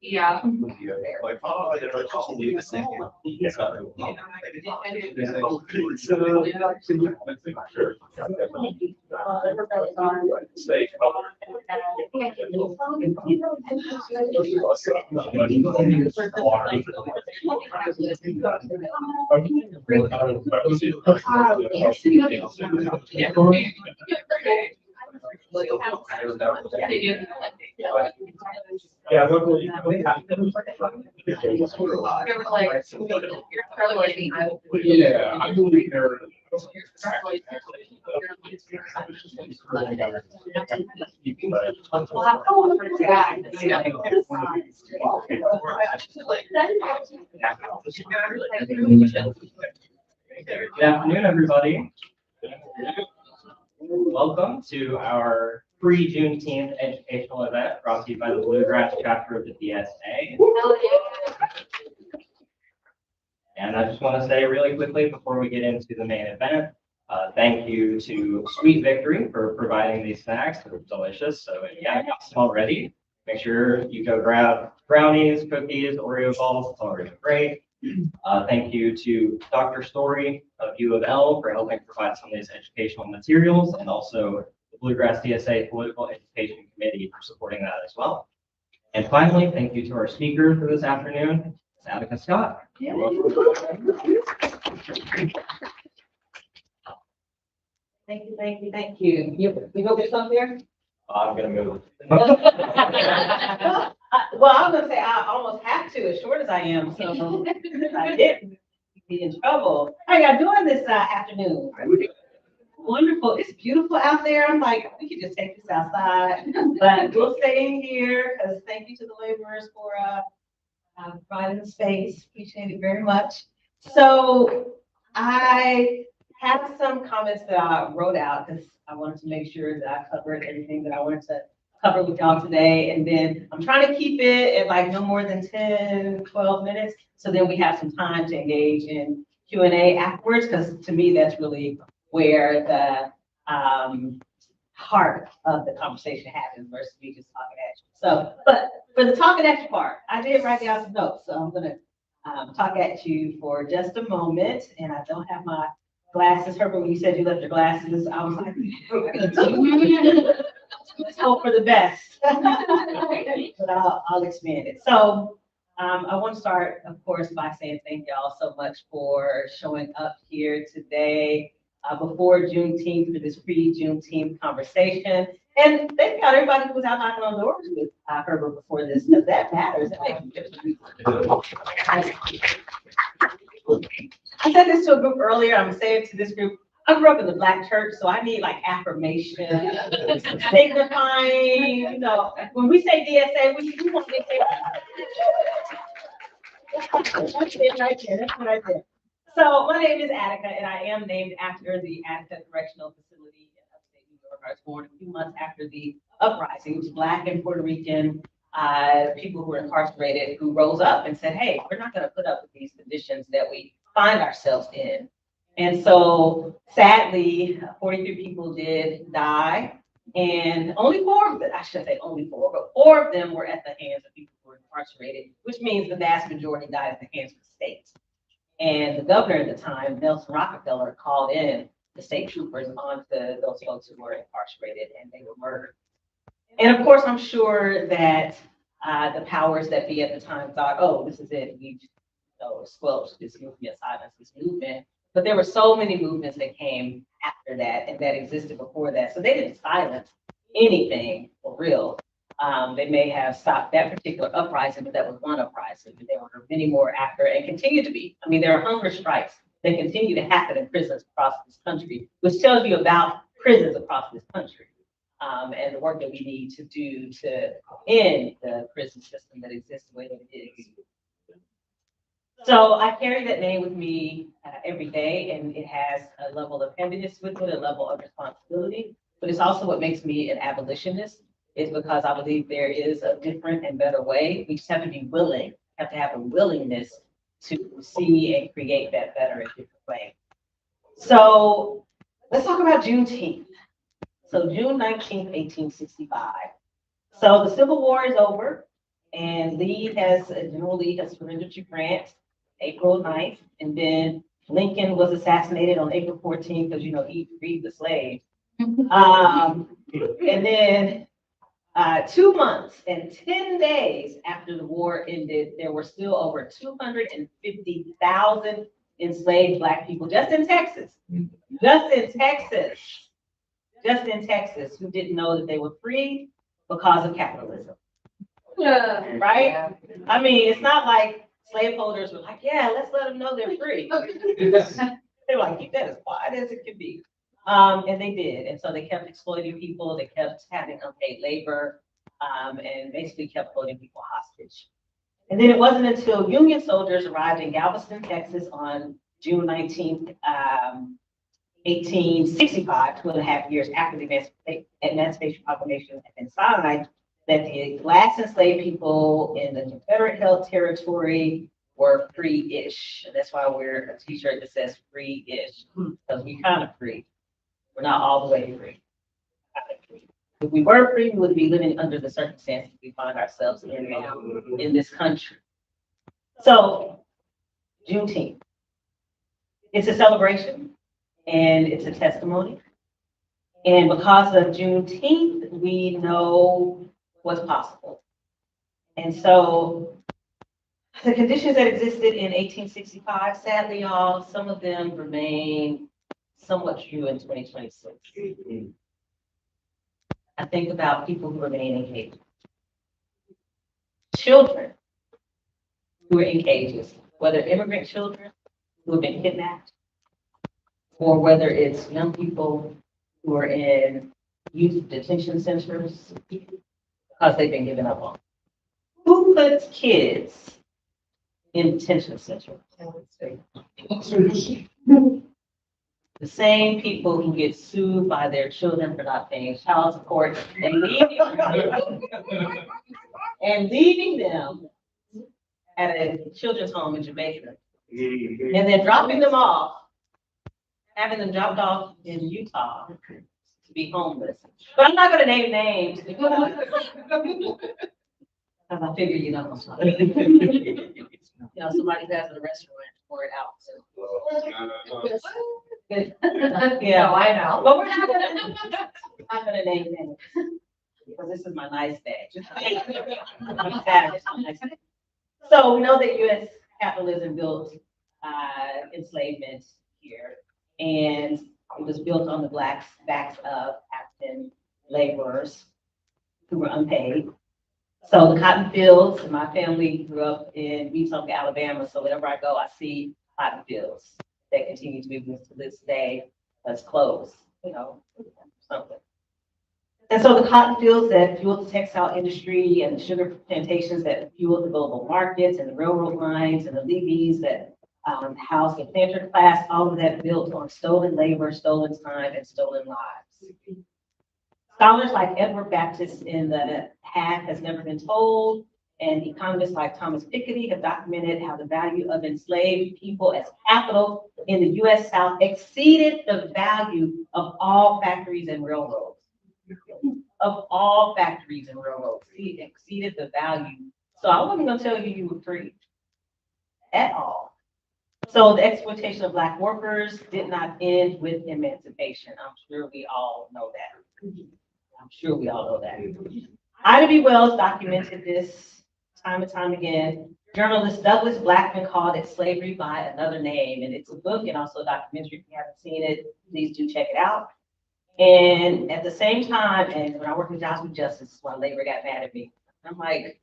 Yeah. Like, oh, I didn't leave this thing. Yeah, yeah, I believe there. Good afternoon, everybody. Welcome to our pre-Juneteenth educational event brought to you by the Bluegrass chapter of the DSA. And I just want to say really quickly before we get into the main event, thank you to Sweet Victory for providing these snacks. They're delicious. So if you haven't got some already, make sure you go grab brownies, cookies, Oreo balls. It's already great. Thank you to Dr. Story of U of L for helping provide some of these educational materials, and also the Bluegrass DSA Political Education Committee for supporting that as well. And finally, thank you to our speaker for this afternoon, Attica Scott. Yeah. Thank you. You go get some there? I'm gonna move. Well, I was gonna say I almost have to, as short as I am, so if I didn't be in trouble. How y'all doing this afternoon? Wonderful. It's beautiful out there. I'm like, we could just take this outside, but we'll stay in here because thank you to the laborers for providing the space. Appreciate it very much. So I have some comments that I wrote out because I wanted to make sure that I covered everything that I wanted to cover with y'all today. And then I'm trying to keep it at like no more than 10, 12 minutes. So then we have some time to engage in Q&A afterwards, because to me, that's really where the heart of the conversation happens versus me just talking at you. So, but for the talking at you part, I did write down some notes. So I'm going to talk at you for just a moment. And I don't have my glasses. Herbert, when you said you left your glasses, I was like, let's hope for the best. But I'll expand it. So I want to start, of course, by saying thank y'all so much for showing up here today before Juneteenth for this pre-Juneteenth conversation. And thank y'all, everybody who was out knocking on doors with Herbert before this, because that matters. That makes a difference. I said this to a group earlier. I'm gonna say it to this group. I grew up in the Black church, so I need like affirmation, signifying, you know, when we say DSA, we want to say that's it right there. That's right there. So my name is Attica, and I am named after the Attica Correctional Facility in upstate New York. I was born a few months after the uprising. It was Black and Puerto Rican people who were incarcerated who rose up and said, hey, we're not going to put up with these conditions that we find ourselves in. And so sadly, 43 people did die, and only four of them, I shouldn't say only four, but four of them were at the hands of people who were incarcerated, which means the vast majority died at the hands of the state. And the governor at the time, Nelson Rockefeller, called in the state troopers onto those folks who were incarcerated, and they were murdered. And of course, I'm sure that the powers that be at the time thought, oh, this is it. We've squelched this movement, silenced this movement. But there were so many movements that came after that and that existed before that. So they didn't silence anything for real. They may have stopped that particular uprising, but that was one uprising. But there were many more after and continue to be. I mean, there are hunger strikes that continue to happen in prisons across this country, which tells you about prisons across this country and the work that we need to do to end the prison system that exists the way that it is. So I carry that name with me every day, and it has a level of heaviness with it, a level of responsibility, but it's also what makes me an abolitionist, is because I believe there is a different and better way. We just have to be willing, have to have a willingness to see and create that better and different way. So let's talk about Juneteenth. So June 19th, 1865. So the Civil War is over, and General Lee has surrendered to Grant April 9th, and then Lincoln was assassinated on April 14th because, he freed the slaves. And then 2 months and 10 days after the war ended, there were still over 250,000 enslaved Black people just in Texas. Just in Texas, who didn't know that they were free because of capitalism. Right? I mean, it's not like slaveholders were like, yeah, let's let them know they're free. They were like, keep that as quiet as it can be. And they did. And so they kept exploiting people. They kept having unpaid labor, and basically kept holding people hostage. And then it wasn't until Union soldiers arrived in Galveston, Texas on June 19th, 1865, 2.5 years after the Emancipation Proclamation had been signed, that the last enslaved people in the Confederate held territory were free-ish. And that's why we're a t-shirt that says free-ish, because we kind of free. We're not all the way free. If we were free, we would be living under the circumstances we find ourselves in now in this country. So, Juneteenth. It's a celebration and it's a testimony. And because of Juneteenth, we know what's possible. And so, the conditions that existed in 1865, sadly, y'all, some of them remain somewhat true in 2026. I think about people who remain in cages. Children who are in cages, whether immigrant children who have been kidnapped, or whether it's young people who are in youth detention centers because they've been given up on. Who puts kids in detention centers? The same people who get sued by their children for not paying child support and leaving them at a children's home in Jamaica, and then dropping them off, having them dropped off in Utah to be homeless. But I'm not going to name names because I figure somebody who has a restaurant pour it out. So. Yeah, No, I know. But we're not gonna name names because this is my nice day. So we know that U.S. capitalism built enslavement here, and it was built on the backs of African laborers who were unpaid. So the cotton fields, and my family grew up in Wetumpka, Alabama. So whenever I go, I see cotton fields that continue to be used to this day as clothes, something. And so the cotton fields that fueled the textile industry and the sugar plantations that fueled the global markets and the railroad lines and the levees that housed the planter class, all of that built on stolen labor, stolen time, and stolen lives. Scholars like Edward Baptist in the Hat Has Never Been Told, and economists like Thomas Piketty have documented how the value of enslaved people as capital in the U.S. South exceeded the value of all factories and railroads. Of all factories and railroads, it exceeded the value. So I wasn't going to tell you were free at all. So the exploitation of Black workers did not end with emancipation. I'm sure we all know that. Ida B. Wells documented this time and time again. Journalist Douglas Blackman called it slavery by another name. And it's a book and also a documentary. If you haven't seen it, please do check it out. And at the same time, and when I worked in Jobs with Justice, why labor got mad at me. I'm like,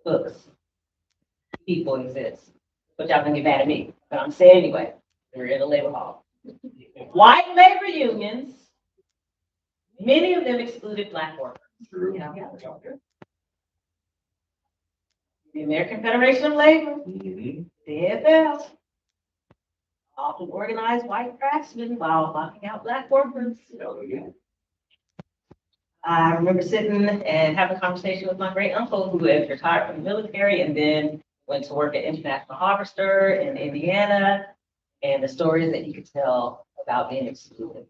books, people exist. But y'all gonna get mad at me. But I'm saying anyway, we're in a labor hall. White labor unions, many of them excluded Black workers. The American Federation of Labor, the AFL, often organized white craftsmen while locking out Black workers. I remember sitting and having a conversation with my great uncle who had retired from the military and then went to work at International Harvester in Indiana, and the stories that he could tell about being excluded.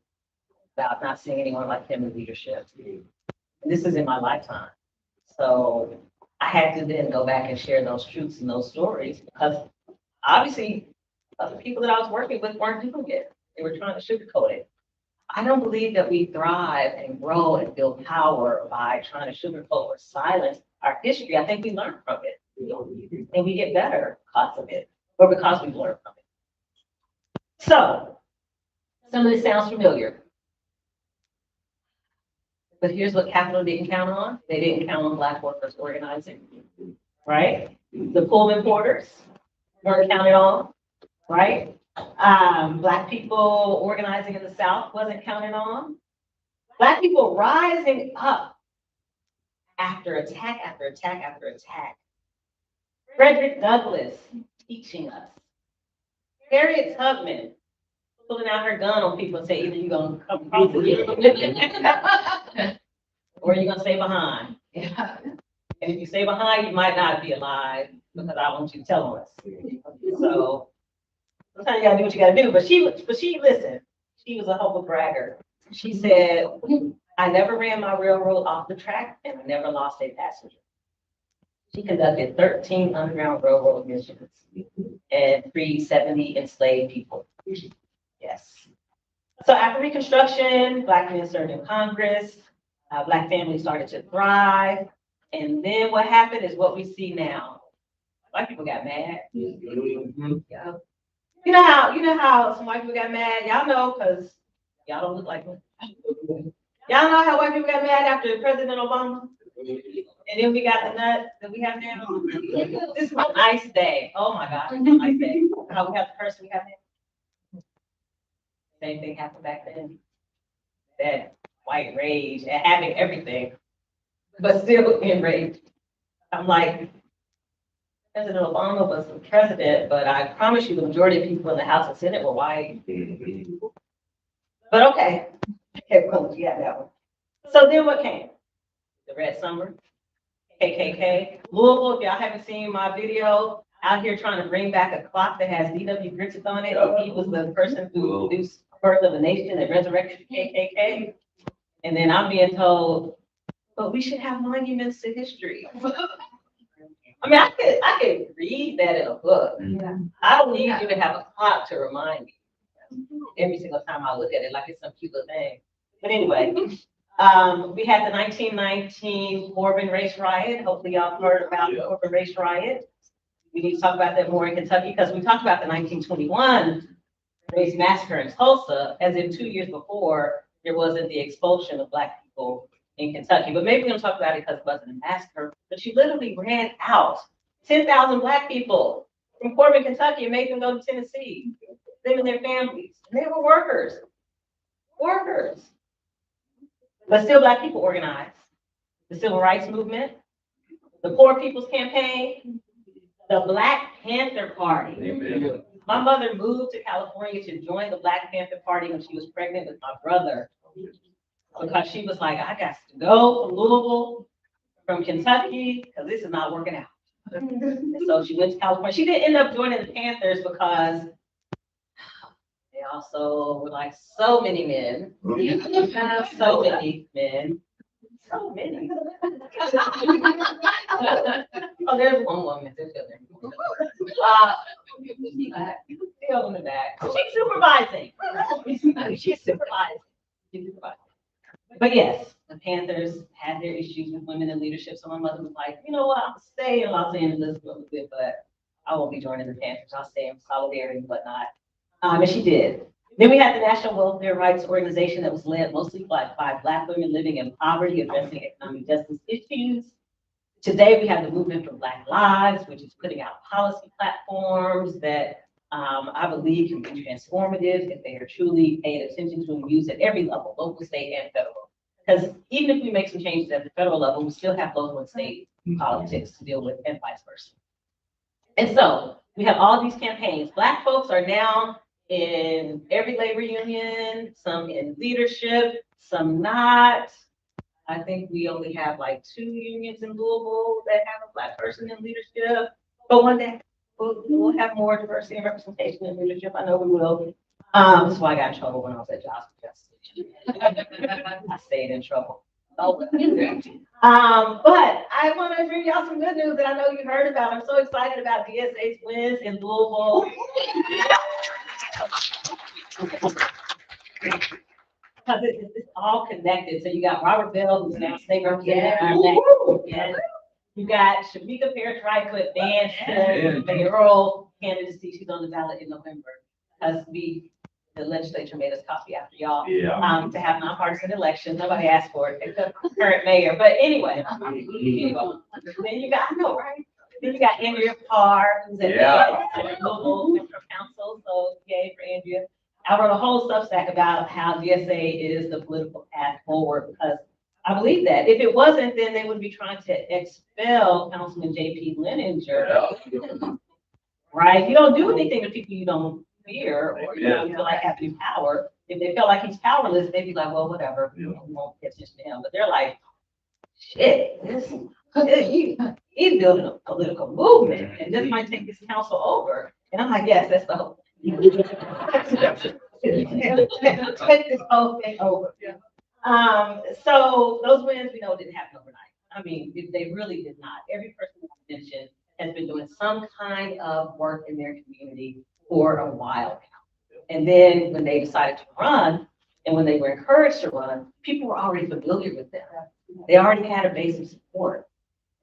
about not seeing anyone like him in leadership. And this is in my lifetime. So I had to then go back and share those truths and those stories because obviously the people that I was working with weren't doing it. They were trying to sugarcoat it. I don't believe that we thrive and grow and build power by trying to sugarcoat or silence our history. I think we learn from it. And we get better because of it, or because we learn from it. So, some of this sounds familiar. But here's what Capitol didn't count on. They didn't count on Black workers organizing, right? The Pullman porters weren't counted on, right? Black people organizing in the South wasn't counted on. Black people rising up after attack after attack after attack. Frederick Douglass teaching us. Harriet Tubman pulling out her gun on people and say, either you're going to come across it or you're going to stay behind. Yeah. And if you stay behind, you might not be alive because I want you to tell us. So sometimes you gotta do what you gotta do. But she listen, she was a humble bragger. She said, I never ran my railroad off the track and I never lost a passenger. She conducted 13 Underground Railroad missions and freed 70 enslaved people. Yes. So after Reconstruction, Black men served in Congress, Black families started to thrive. And then what happened is what we see now. Black people got mad. Yeah. You know how some white people got mad? Y'all know because y'all don't look like them. Y'all know how white people got mad after President Obama? And then we got the nut that we have now. This is a nice day. Oh my God, it's a nice day. How we have the person we have now. Same thing happened back then. That white rage and having everything, but still enraged. I'm like, President Obama was the president, but I promise you the majority of people in the House and Senate were white. But okay, cool, you got that one. So then what came? The Red Summer, KKK. Louisville, if y'all haven't seen my video, out here trying to bring back a clock that has D.W. Griffith on it. He was the person who produced Birth of a Nation and resurrected the KKK. And then I'm being told, but we should have monuments to history. I mean, I could read that in a book. Yeah. I don't need you to have a clock to remind me every single time I look at it, like it's some cute little thing. But anyway, we had the 1919 Corbin race riot. Hopefully y'all heard about the Corbin race riot. We need to talk about that more in Kentucky because we talked about the 1921 race massacre in Tulsa as if 2 years before there wasn't the expulsion of Black people in Kentucky. But maybe we're going to talk about it because it wasn't a massacre. But she literally ran out 10,000 Black people from Corbin, Kentucky, and made them go to Tennessee, them and their families. And they were workers. But still Black people organized. The Civil Rights Movement, the Poor People's Campaign, the Black Panther Party. Amen. My mother moved to California to join the Black Panther Party when she was pregnant with my brother. Because she was like, I got to go from Louisville, from Kentucky, because this is not working out. And so she went to California. She didn't end up joining the Panthers because they also were like so many men. So many men. So many. Oh, there's one woman. There's the other. Still in the back. She's supervising. She's supervising. But yes, the Panthers had their issues with women in leadership. So my mother was like, you know what, I'll stay in Los Angeles for a little bit, but I won't be joining the Panthers. I'll stay in solidarity and whatnot. And she did. Then we had the National Welfare Rights Organization that was led mostly by Black women living in poverty, addressing economic justice issues. Today, we have the Movement for Black Lives, which is putting out policy platforms that I believe can be transformative if they are truly paid attention to and used at every level, local, state, and federal. Because even if we make some changes at the federal level, we still have local and state politics to deal with and vice versa. And so we have all these campaigns. Black folks are now in every labor union, some in leadership, some not. I think we only have like 2 unions in Louisville that have a Black person in leadership. But one day we'll have more diversity and representation in leadership. I know we will. That's why I got in trouble when I was at Jobs for Justice. I stayed in trouble. But I want to bring y'all some good news that I know you heard about. I'm so excited about DSA's wins in Louisville. Because it's all connected. So you got Robert Bell, who's now state representative. Yeah. You got Shamika Parrish-Wright, who advanced to mayoral candidacy. She's on the ballot in November. Because the legislature made us copy after y'all. Yeah. To have nonpartisan elections. Nobody asked for it except the current mayor. But anyway. Then you got, I know, right? Then you got Andrea Parr, who's at local central council. So yay for Andrea. I wrote a whole Substack about how DSA is the political path forward because I believe that. If it wasn't, then they would be trying to expel Councilman J.P. Leninger. Right? You don't do anything to people you don't fear or you don't feel like having power. If they feel like he's powerless, they'd be like, well, whatever, we won't get attention to him. But they're like, shit, he's building a political movement and this might take this council over. And I'm like, yes, that's the hope. Take this whole thing over. So those wins we know didn't happen overnight. I mean, they really did not. Every person I mentioned has been doing some kind of work in their community for a while now. And then when they decided to run, and when they were encouraged to run, people were already familiar with them. They already had a base of support.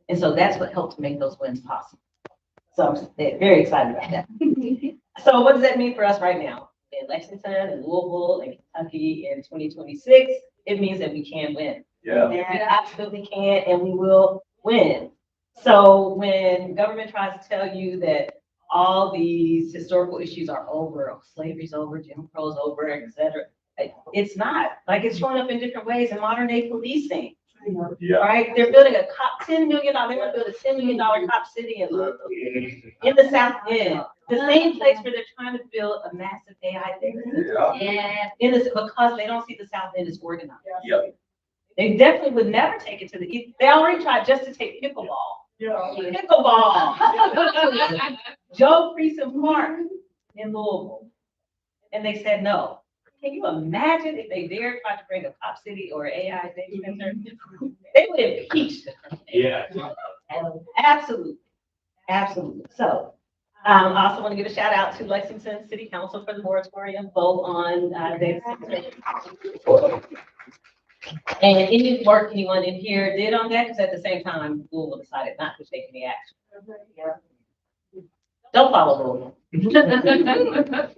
And so that's what helped to make those wins possible. So I'm very excited about that. So what does that mean for us right now? In Lexington and Louisville and Kentucky in 2026, it means that we can win. Yeah. We absolutely can, and we will win. So when government tries to tell you that all these historical issues are over, slavery's over, Jim Crow's over, etc., it's not. Like it's showing up in different ways in modern day policing. Yeah. Right? They're building a cop $10 million. They're going to build a $10 million cop city in the South End. The same place where they're trying to build a massive AI data center. Yeah. Because they don't see the South End as organized. Yep. They definitely would never take it to the east. They already tried just to take pickleball. Pickleball. Joe Precinct Park in Louisville. And they said no. Can you imagine if they dared try to bring a cop city or AI data center? They would impeach them. Yeah. Absolutely. Absolutely. So I also want to give a shout out to Lexington City Council for the moratorium vote on data center. And any work anyone in here did on that, because at the same time, Google decided not to take any action. Don't follow Louisville.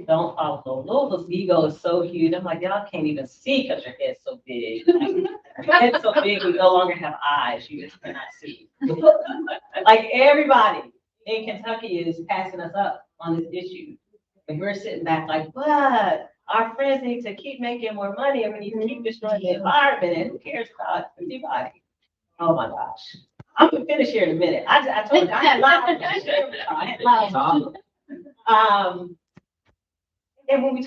Don't follow Louisville. Louisville's ego is so huge. I'm like, y'all can't even see because your head's so big. Your head's so big, you no longer have eyes. You just cannot see. Like everybody in Kentucky is passing us up on this issue. And we're sitting back like, what? Our friends need to keep making more money and we need to keep destroying the environment. And who cares about anybody? Oh my gosh. I'm gonna finish here in a minute. I told you I had lots. And when I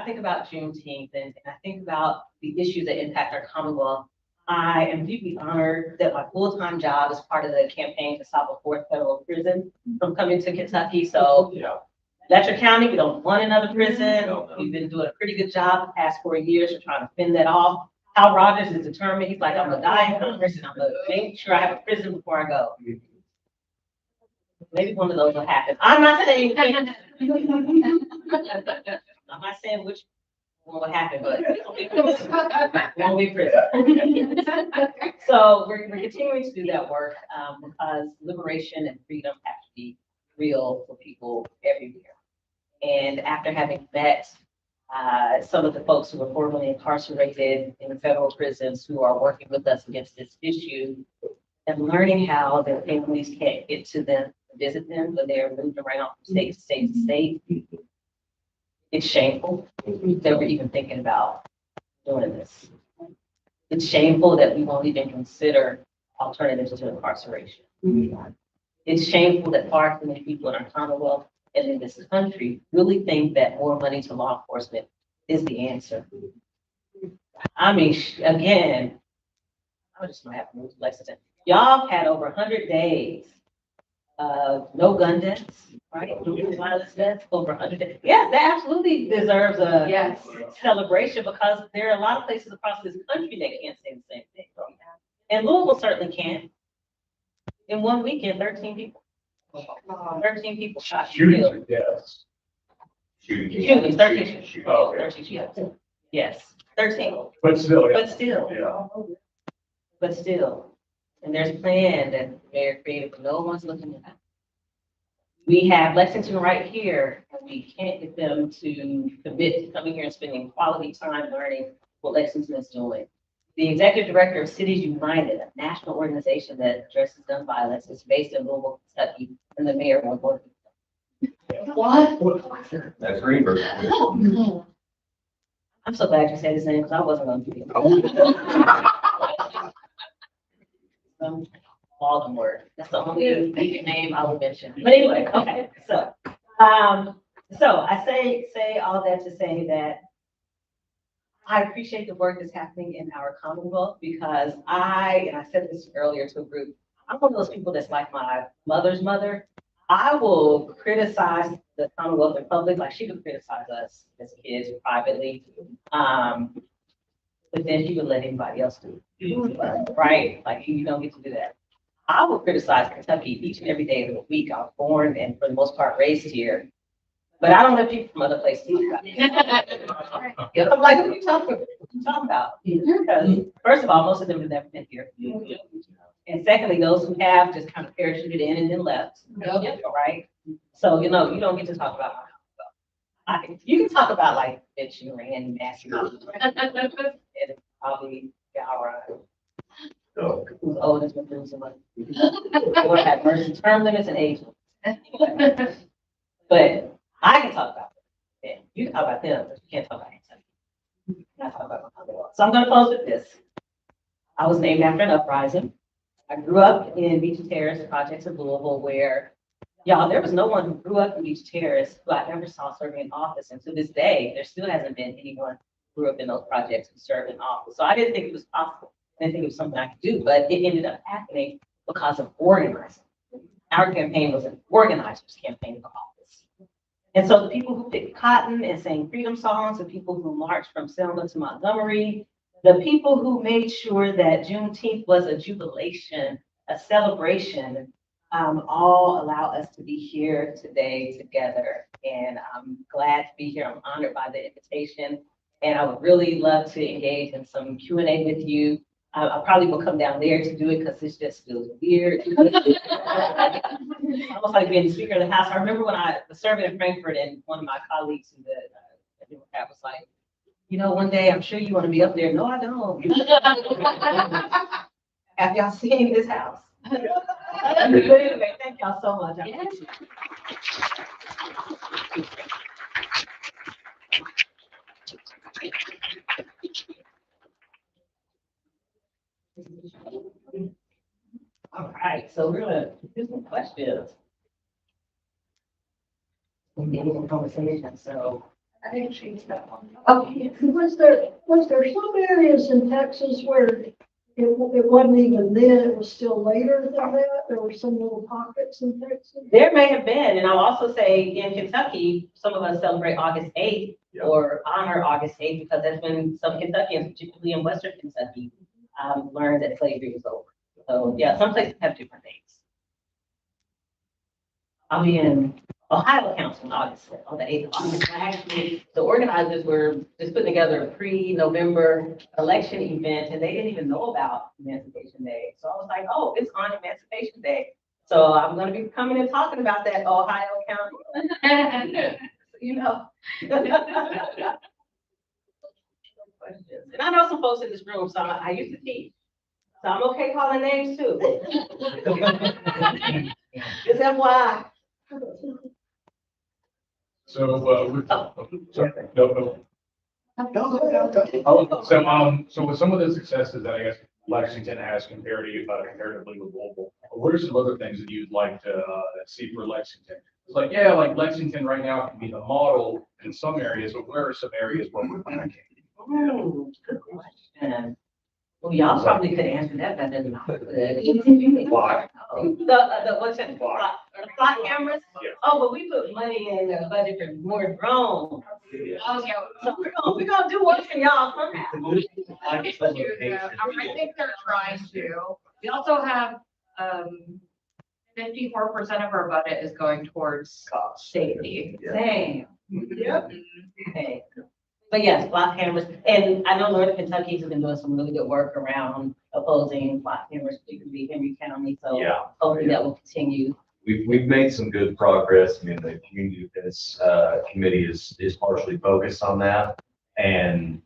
think about Juneteenth and I think about the issues that impact our Commonwealth, I am deeply honored that my full-time job is part of the campaign to stop a fourth federal prison from coming to Kentucky. So Letcher County, we don't want another prison. We've been doing a pretty good job the past 4 years of trying to fend that off. Hal Rogers is determined. He's like, I'm gonna die in Congress and I'm gonna make sure I have a prison before I go. Maybe one of those will happen. I'm not saying which one will happen, but won't be prison. So we're continuing to do that work because liberation and freedom have to be real for people everywhere. And after having met some of the folks who were formerly incarcerated in the federal prisons who are working with us against this issue and learning how their families can't get to them, visit them when they are moved around from state to state to state. It's shameful that we're even thinking about doing this. It's shameful that we won't even consider alternatives to incarceration. It's shameful that far too many people in our Commonwealth and in this country really think that more money to law enforcement is the answer. I mean, again, I just might have to move to Lexington. Y'all had over 100 days no gun deaths, right? No violence deaths, over 100. Yeah, that absolutely deserves a Yes. celebration because there are a lot of places across this country that can't say the same thing. And Louisville certainly can't. In one weekend, 13 people. 13 people shot. Shootings killed. or deaths? Shootings, 13. Oh, okay. 13 shootings. Yes, 13. But still, yeah. But still. Yeah. But still. And there's a plan that the mayor created, but no one's looking at that. We have Lexington right here, and we can't get them to commit to coming here and spending quality time learning what Lexington is doing. The executive director of Cities United, a national organization that addresses gun violence, is based in Louisville, Kentucky, and the mayor will work with them. What? That's Greenberg. I'm so glad you said his name because I wasn't going to do it. Baltimore. That's the only name I will mention. But anyway, okay. So I say all that to say that I appreciate the work that's happening in our Commonwealth because and I said this earlier to a group, I'm one of those people that's like my mother's mother. I will criticize the Commonwealth in public, like she would criticize us as kids privately. But then she would let anybody else do it. Right? Like you don't get to do that. I will criticize Kentucky each and every day of the week. I was born and for the most part raised here. But I don't let people from other places talk about it. I'm like, what are you talking about? Because first of all, most of them have never been here. And secondly, those who have just kind of parachuted in and then left. Right? So, you don't get to talk about my Commonwealth. You can talk about like Mitch and Randy Massey. And probably all right. Who's old has been through so much. Or had mercy, term limits and age limits. But I can talk about them. You can talk about them, but you can't talk about anything. You can't talk about my Commonwealth. So I'm going to close with this. I was named after an uprising. I grew up in Beach Terrace, the projects of Louisville, where, y'all, there was no one who grew up in Beach Terrace who I ever saw serving in office. And to this day, there still hasn't been anyone who grew up in those projects who served in office. So I didn't think it was possible. I didn't think it was something I could do, but it ended up happening because of organizing. Our campaign was an organizer's campaign for office. And so the people who picked cotton and sang freedom songs, the people who marched from Selma to Montgomery, the people who made sure that Juneteenth was a jubilation, a celebration, all allow us to be here today together. And I'm glad to be here. I'm honored by the invitation. And I would really love to engage in some Q&A with you. I probably will come down there to do it because it just feels weird. Almost like being the Speaker of the House. I remember when I was serving in Frankfurt and one of my colleagues who was like, one day I'm sure you want to be up there. No, I don't. Have y'all seen this house? But anyway, thank y'all so much. All right, so we're gonna do some questions. We'll get into conversation, so. I didn't change that one. Okay. Was there some areas in Texas where it wasn't even then, it was still later than that? There were some little pockets in Texas? There may have been, and I'll also say in Kentucky, some of us celebrate August 8th or honor August 8th because that's when some Kentuckians, particularly in Western Kentucky, learned that slavery was over. So yeah, some places have different dates. I'll be in Ohio Council in August, on the 8th of August. Actually, the organizers were just putting together a pre-November election event, and they didn't even know about Emancipation Day. So I was like, oh, it's on Emancipation Day. So I'm going to be coming and talking about that Ohio Council. And I know some folks in this room, so I used to teach. So I'm okay calling names too. Just FYI. So with some of the successes that I guess Lexington has comparatively with Louisville, what are some other things that you'd like to see for Lexington? It's like, yeah, like Lexington right now can be the model in some areas, but where are some areas where we're lacking? Good question. Well, y'all probably could answer that better than I could. Why? The what's that? Spot cameras? Yeah. Oh, but we put money in the budget for more drones. Oh, yeah. So we're gonna do work for y'all somehow. I think they're trying to. We also have, 54% of our budget is going towards safety. Same. Yep. Okay. But yes, block cameras, and I know Northern Kentucky has been doing some really good work around opposing block cameras, particularly Henry County, so Yeah, hopefully that will continue. we've made some good progress. I mean, the community defense, committee is partially focused on that. And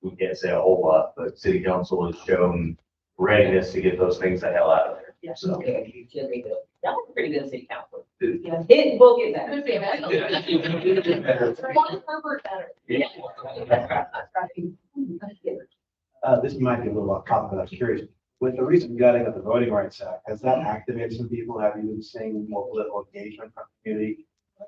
we can't say a whole lot, but city council has shown readiness to get those things the hell out of there. Yeah, So. okay, should be good. That was a pretty good city council. Good. Yeah, it will get better. Could be a better. One Herbert better. This might be a little off topic, but I was curious. With the recent gutting of the Voting Rights Act, has that activated some people? Have you been seeing more political engagement from the community?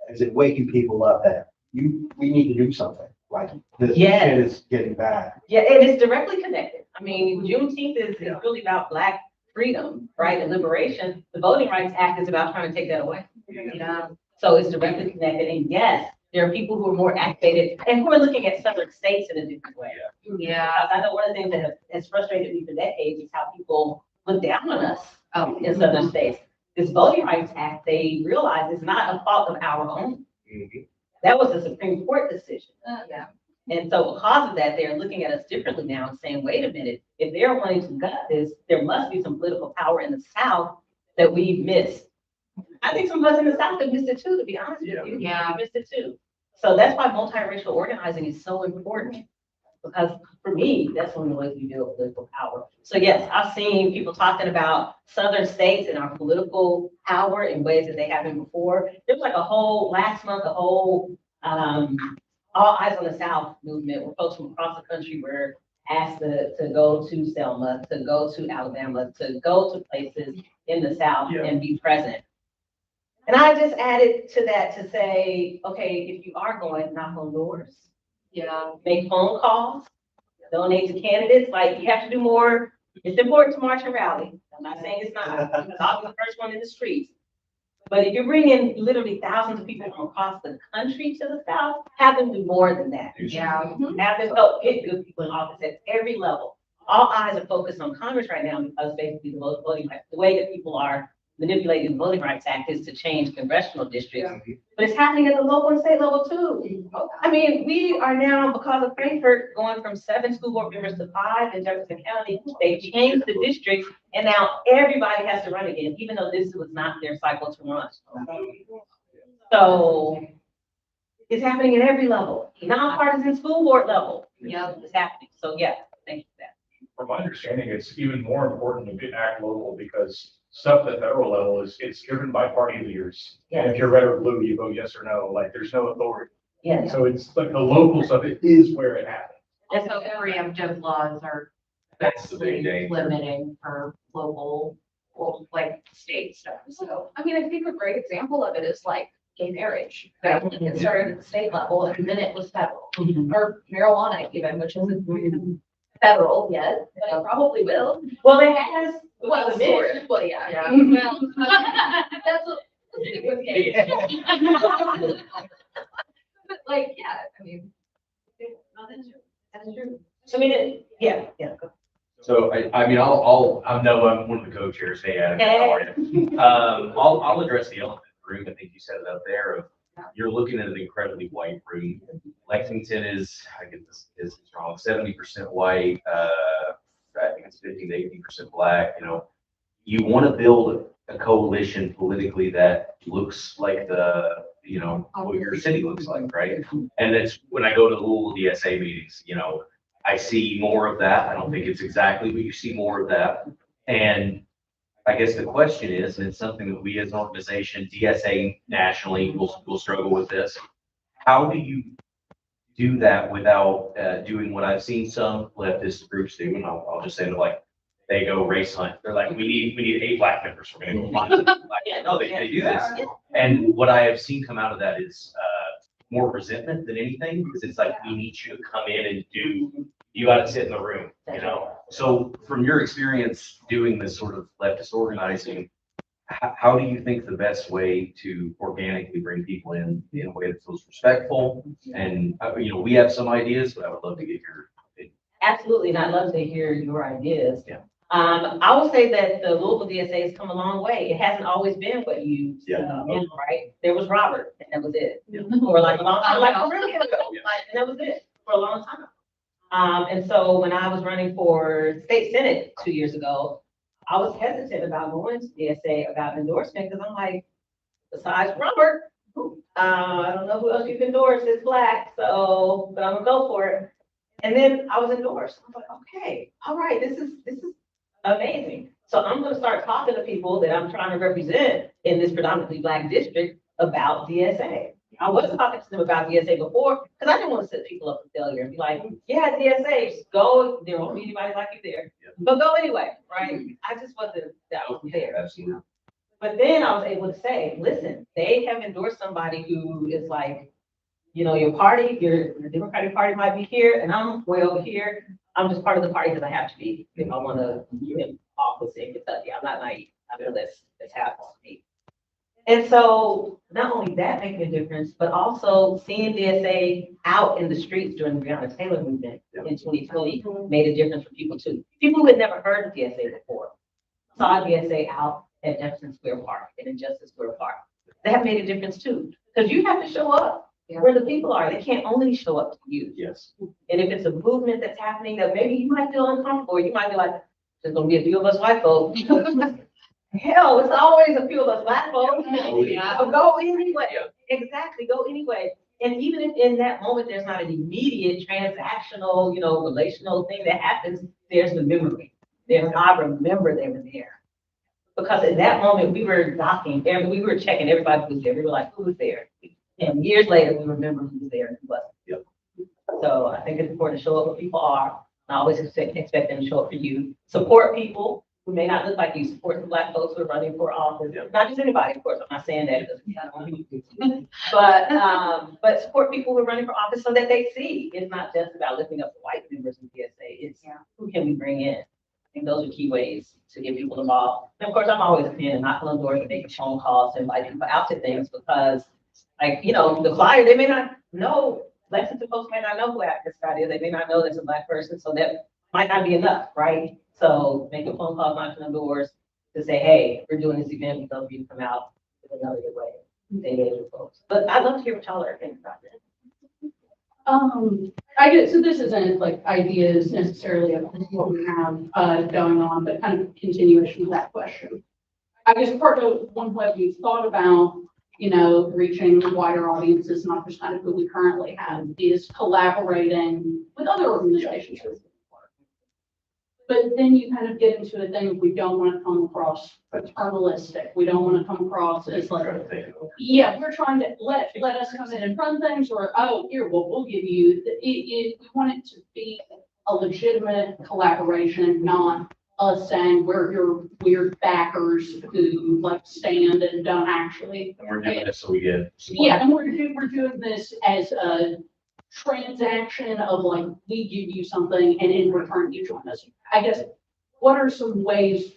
Is it waking people up that we need to do something? Like this Yes. shit is getting bad. Yeah, and it's directly connected. I mean, Juneteenth is really about Black freedom, right, and liberation. The Voting Rights Act is about trying to take that away. Yeah. So it's directly connected, and yes, there are people who are more activated and who are looking at southern states in a different way. Yeah. I know one of the things that has frustrated me for decades is how people look down on us Oh, in southern states. This Voting Rights Act, they realize is not a fault of our own. Mhm. That was a Supreme Court decision. yeah. And so because of that, they're looking at us differently now and saying, wait a minute, if they're wanting to gut this, there must be some political power in the South that we've missed. I think some of us in the South have missed it too, to be honest with you. Yeah. We missed it too. So that's why multiracial organizing is so important. Because for me, that's one of the ways we build political power. So yes, I've seen people talking about southern states and our political power in ways that they haven't before. There's like last month, a whole, All Eyes on the South movement, where folks from across the country were asked to go to Selma, to go to Alabama, to go to places in the South Yeah. and be present. And I just added to that to say, okay, if you are going, knock on doors, Yeah. make phone calls, donate to candidates, like you have to do more. It's important to march and rally. I'm not saying it's not, because I'll be the first one in the streets. But if you're bringing literally thousands of people from across the country to the South, have them do more than that. Yeah. Have them help get good people in office at every level. All eyes are focused on Congress right now because basically the way that people are manipulating the Voting Rights Act is to change congressional districts. But it's happening at the local and state level too. I mean, we are now, because of Frankfurt, going from 7 school board members to 5 in Jefferson County. They changed the districts and now everybody has to run again, even though this was not their cycle to run. So it's happening at every level, nonpartisan school board level. Yeah. It's happening. So yeah, thank you for that. From my understanding, it's even more important to act local because stuff at the federal level it's driven by party leaders. And if you're red or blue, you vote yes or no, like there's no authority. Yeah. So it's like the local stuff, it is where it happens. Also, preemptive laws are That's the big danger. limiting for local, like state stuff. So, I mean, I think a great example of it is like gay marriage. That it started at the state level and then it was federal, or marijuana even, which isn't federal yet, but it probably will. Well, it has. Well, sort of, well, yeah. Yeah. Well, that's what, let's stick with gay. But like, yeah, I mean, that's true. I mean, yeah. So I mean, I'm one of the co-chairs. Hey, Adam, how are you? I'll address the elephant in the room. I think you said it up there of you're looking at an incredibly white room. Lexington is, I get this is wrong, 70% white. I think it's 15 to 18% black. You know, you want to build a coalition politically that looks like what your city looks like, right? And it's when I go to the Louisville DSA meetings, you know, I see more of that. I don't think it's exactly, but you see more of that. And I guess the question is, and it's something that we as an organization, DSA nationally, will struggle with this. How do you do that without doing what I've seen some leftist groups do? And I'll just say that, like, they go race hunt. They're like, we need 8 black members. We're going to go find them. Like, no, they do this. And what I have seen come out of that is more resentment than anything, because it's like, we need you to come in and you got to sit in the room, you know? So from your experience doing this sort of leftist organizing, how do you think the best way to organically bring people in a way that feels respectful? And, we have some ideas, but I would love to get your opinion. Absolutely, and I'd love to hear your ideas. Yeah. I would say that the Louisville DSA has come a long way. It hasn't always been what you see, right? There was Robert, and that was it. For like a long time, like a really ago, like, and that was it for a long time. And so when I was running for state senate 2 years ago, I was hesitant about going to DSA about endorsement because I'm like, besides Robert, I don't know who else you can endorse. It's Black, so but I'm gonna go for it. And then I was endorsed. I was like, okay, all right, this is amazing. So I'm gonna start talking to people that I'm trying to represent in this predominantly Black district about DSA. I wasn't talking to them about DSA before because I didn't want to set people up for failure and be like, yeah, DSA, just go. There won't be anybody like you there, but go anyway, right? I just wasn't there. Absolutely. But then I was able to say, listen, they have endorsed somebody who is like, your party, the Democratic Party might be here, and I'm way over here. I'm just part of the party because I have to be if I want to get office in Kentucky. I'm not naive. I know that's happened to me. And so not only that making a difference, but also seeing DSA out in the streets during the Breonna Taylor movement in 2020 made a difference for people too. People who had never heard of DSA before saw DSA out at Jefferson Square Park and in Justice Square Park. That made a difference too, because you have to show up where the people are. They can't only show up to you. Yes. And if it's a movement that's happening that maybe you might feel uncomfortable, you might be like, there's gonna be a few of us white folks. Hell, it's always a few of us Black folks. Go anyway. Exactly, go anyway. And even if in that moment there's not an immediate transactional, relational thing that happens, there's the memory. I remember they were there. Because in that moment we were docking, and we were checking everybody who was there. We were like, who was there? And years later, we remember who was there and who wasn't. Yep. So I think it's important to show up where people are. I always expect them to show up for you. Support people who may not look like you. Support the Black folks who are running for office. Yep. Not just anybody, of course. I'm not saying that because I don't want people to. But support people who are running for office so that they see it's not just about lifting up the white members of DSA. It's who can we bring in. I think those are key ways to get people involved. And of course, I'm always a fan of knocking on doors and making phone calls and invite people out to things because, the flyer, they may not know, Lexington folks may not know who Attica Scott is. They may not know there's a Black person, so that might not be enough, right? So making phone calls, knocking on doors to say, hey, we're doing this event, we'd love for you to come out in another good way to engage with folks. But I'd love to hear what y'all are thinking about that. I guess, so this isn't like ideas necessarily of what we have going on, but kind of continuation of that question. I guess part of one way we've thought about, reaching wider audiences, not just kind of who we currently have, is collaborating with other organizations. But then you kind of get into a thing of we don't want to come across paternalistic. We don't want to come across as like, yeah, we're trying to let us come in and run things, or here, we'll give you. We want it to be a legitimate collaboration, not us saying we're your weird backers who like stand and don't actually. And we're doing this so we get. Yeah, and we're doing this as a transaction of like, we give you something and in return you join us. I guess, what are some ways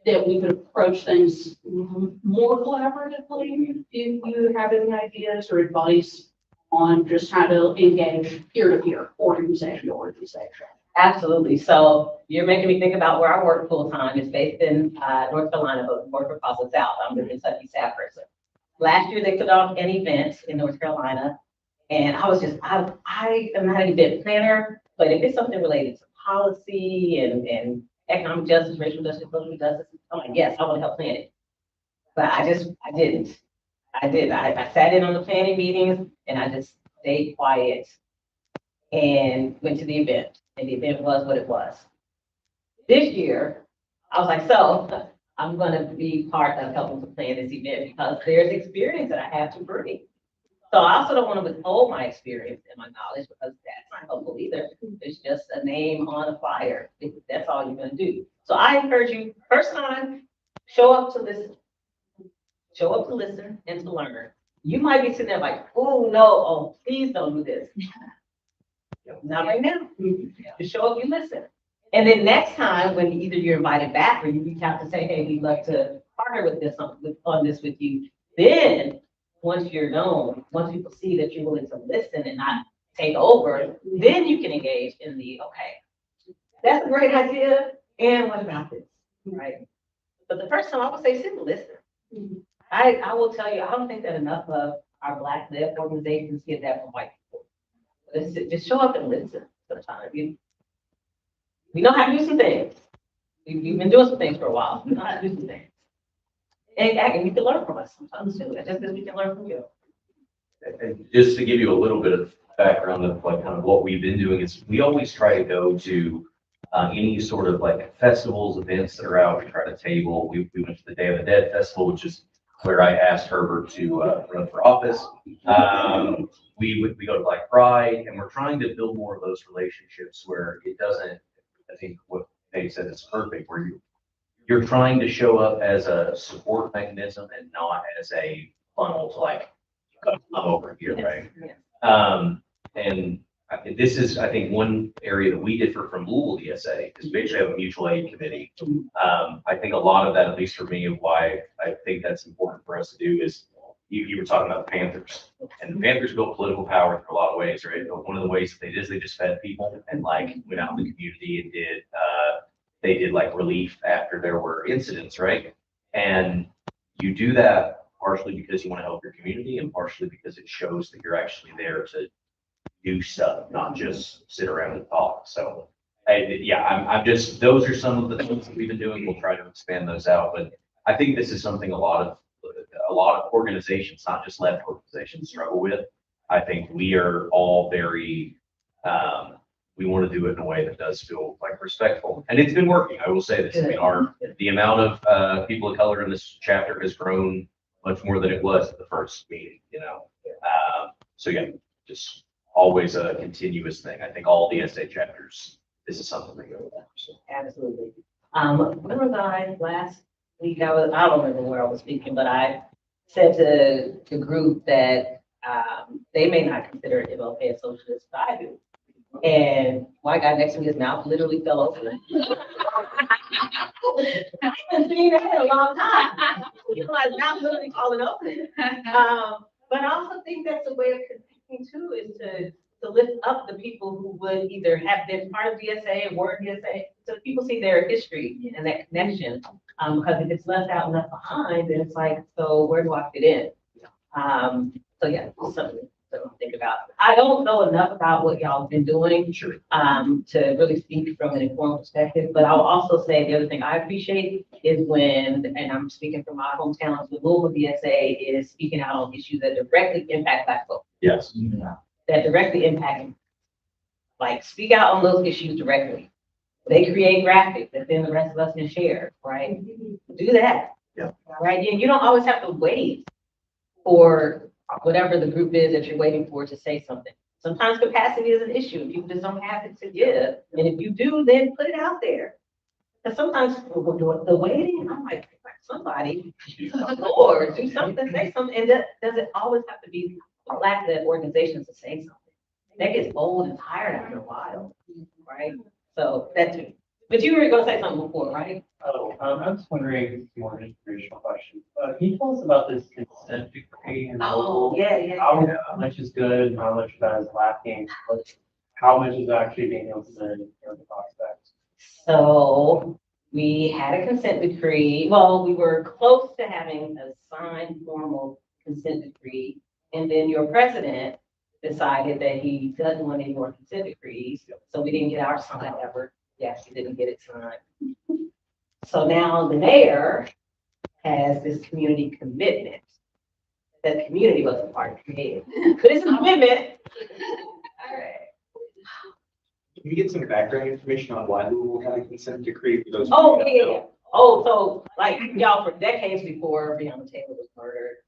that we could approach things more collaboratively? If you have any ideas or advice on just how to engage peer-to-peer, organization to organization? Absolutely. So you're making me think about where I work full time. It's based in North Carolina, but work for Fossil South. I'm the Kentucky staff person. Last year they put on an event in North Carolina, and I was just, I am not an event planner, but if it's something related to policy and economic justice, racial justice, social justice, I'm like, yes, I want to help plan it. But I didn't. I sat in on the planning meetings and I just stayed quiet and went to the event. And the event was what it was. This year, I was like, so I'm going to be part of helping to plan this event because there's experience that I have to bring. So I also don't want to withhold my experience and my knowledge because that's not helpful either. It's just a name on a flyer. That's all you're going to do. So I encourage you, first time, show up to listen. Show up to listen and to learn. You might be sitting there like, oh no, oh please don't do this. Not right now. Just show up, you listen. And then next time, when either you're invited back or you reach out to say, hey, we'd love to partner with this on this with you. Then, once you're known, once people see that you're willing to listen and not take over, then you can engage in the, okay, that's a great idea, and what about this, right? But the first time I would say, sit and listen. I will tell you, I don't think that enough of our Black-led organizations get that from white people. Just show up and listen sometimes. We know how to do some things. We've been doing some things for a while. We know how to do some things. And you can learn from us sometimes too, just as we can learn from you. And just to give you a little bit of background of like kind of what we've been doing is we always try to go to any sort of like festivals, events that are out. We try to table. We went to the Day of the Dead Festival, which is where I asked Herbert to run for office. We go to Black Pride, and we're trying to build more of those relationships where it doesn't. I think what Dave said is perfect, where you're trying to show up as a support mechanism and not as a funnel to like come over here, right? And this is, I think, one area that we differ from Louisville DSA is we actually have a mutual aid committee. I think a lot of that, at least for me, of why I think that's important for us to do is you were talking about the Panthers, and the Panthers built political power in a lot of ways, right? One of the ways that they did is they just fed people and like went out in the community and they did like relief after there were incidents, right? And you do that partially because you want to help your community and partially because it shows that you're actually there to do stuff, not just sit around and talk. So I'm just, those are some of the things that we've been doing. We'll try to expand those out, but I think this is something a lot of organizations, not just left organizations, struggle with. I think we are all very, we want to do it in a way that does feel like respectful, and it's been working. I will say this. I mean, the amount of people of color in this chapter has grown much more than it was at the first meeting, you know? So yeah, just always a continuous thing. I think all DSA chapters, this is something they go with. So. Absolutely. When was I last week? I don't remember where I was speaking, but I said to the group that they may not consider MLK a socialist, but I do. And white guy next to me, his mouth literally fell open. I haven't seen that in a long time. You know, his mouth literally falling open. But I also think that's a way of connecting too, is to lift up the people who would either have been part of DSA and were DSA, so people see their history and that connection. Because if it's left out and left behind, then it's like, so where do I fit in? So yeah, something to think about. I don't know enough about what y'all have been doing to really speak from an informed perspective, but I'll also say the other thing I appreciate is when, and I'm speaking from my hometown, the Louisville DSA is speaking out on issues that directly impact Black folks. Yes. That directly impact, like speak out on those issues directly. They create graphics that then the rest of us can share, right? Do that. Yeah. Right. And you don't always have to wait for whatever the group is that you're waiting for to say something. Sometimes capacity is an issue. People just don't have it to give. And if you do, then put it out there. Because sometimes the waiting, I'm like, somebody, Lord, do something, say something. And does it always have to be Black-led organizations to say something? That gets old and tired after a while, right? So that's it. But you were going to say something before, right? Oh, I was wondering, more informational question. Can you tell us about this consent decree? And Yeah. how much is good and how much of that is lacking? How much is actually being implemented in the prospects? So we had a consent decree. Well, we were close to having a signed formal consent decree. And then your president decided that he doesn't want any more consent decrees. So we didn't get our sign ever. Yes, we didn't get it signed. So now the mayor has this community commitment that the community wasn't part of creating. But it's a commitment. All right. Can you get some background information on why Louisville had a consent decree for those? Oh, yeah. Oh, so like y'all, for decades before Breonna Taylor was murdered,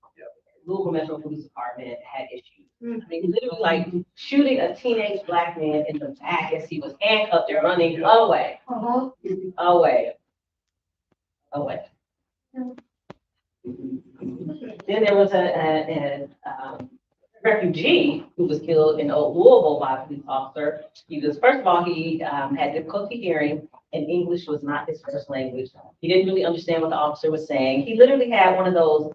Louisville Metro Police Department had issues. I mean, literally like shooting a teenage Black man in the back as he was handcuffed and running away. Then there was refugee who was killed in Old Louisville by a police officer. He was, first of all, he had difficulty hearing and English was not his first language. He didn't really understand what the officer was saying. He literally had one of those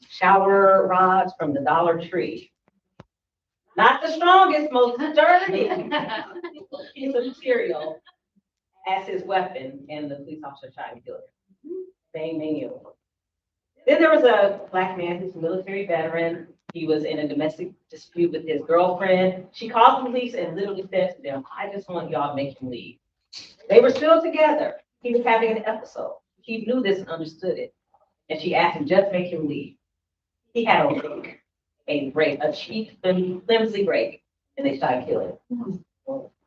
shower rods from the Dollar Tree. Not the strongest, most sturdy piece of material as his weapon, and the police officer tried to kill him. Same manual. Then there was a Black man who's a military veteran. He was in a domestic dispute with his girlfriend. She called the police and literally said to them, I just want y'all to make him leave. They were still together. He was having an episode. He knew this and understood it. And she asked him, just make him leave. He had a break, a cheap, flimsy break, and they started killing him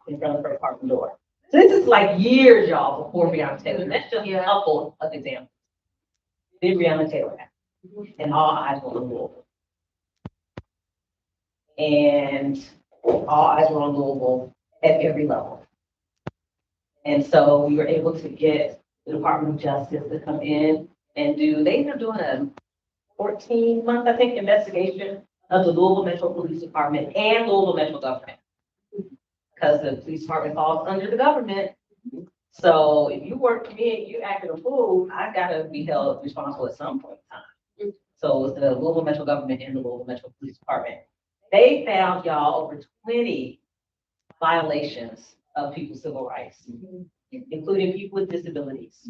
in front of her apartment door. So this is like years, y'all, before Breonna Taylor. That's just a couple of examples. Then Breonna Taylor happened, and all eyes were on Louisville. And all eyes were on Louisville at every level. And so we were able to get the Department of Justice to come in and they ended up doing a 14-month, I think, investigation of the Louisville Metro Police Department and Louisville Metro government. Because the police department falls under the government. So if you work for me and you acted a fool, I gotta be held responsible at some point in time. So it was the Louisville Metro government and the Louisville Metro Police Department. They found, y'all, over 20 violations of people's civil rights, including people with disabilities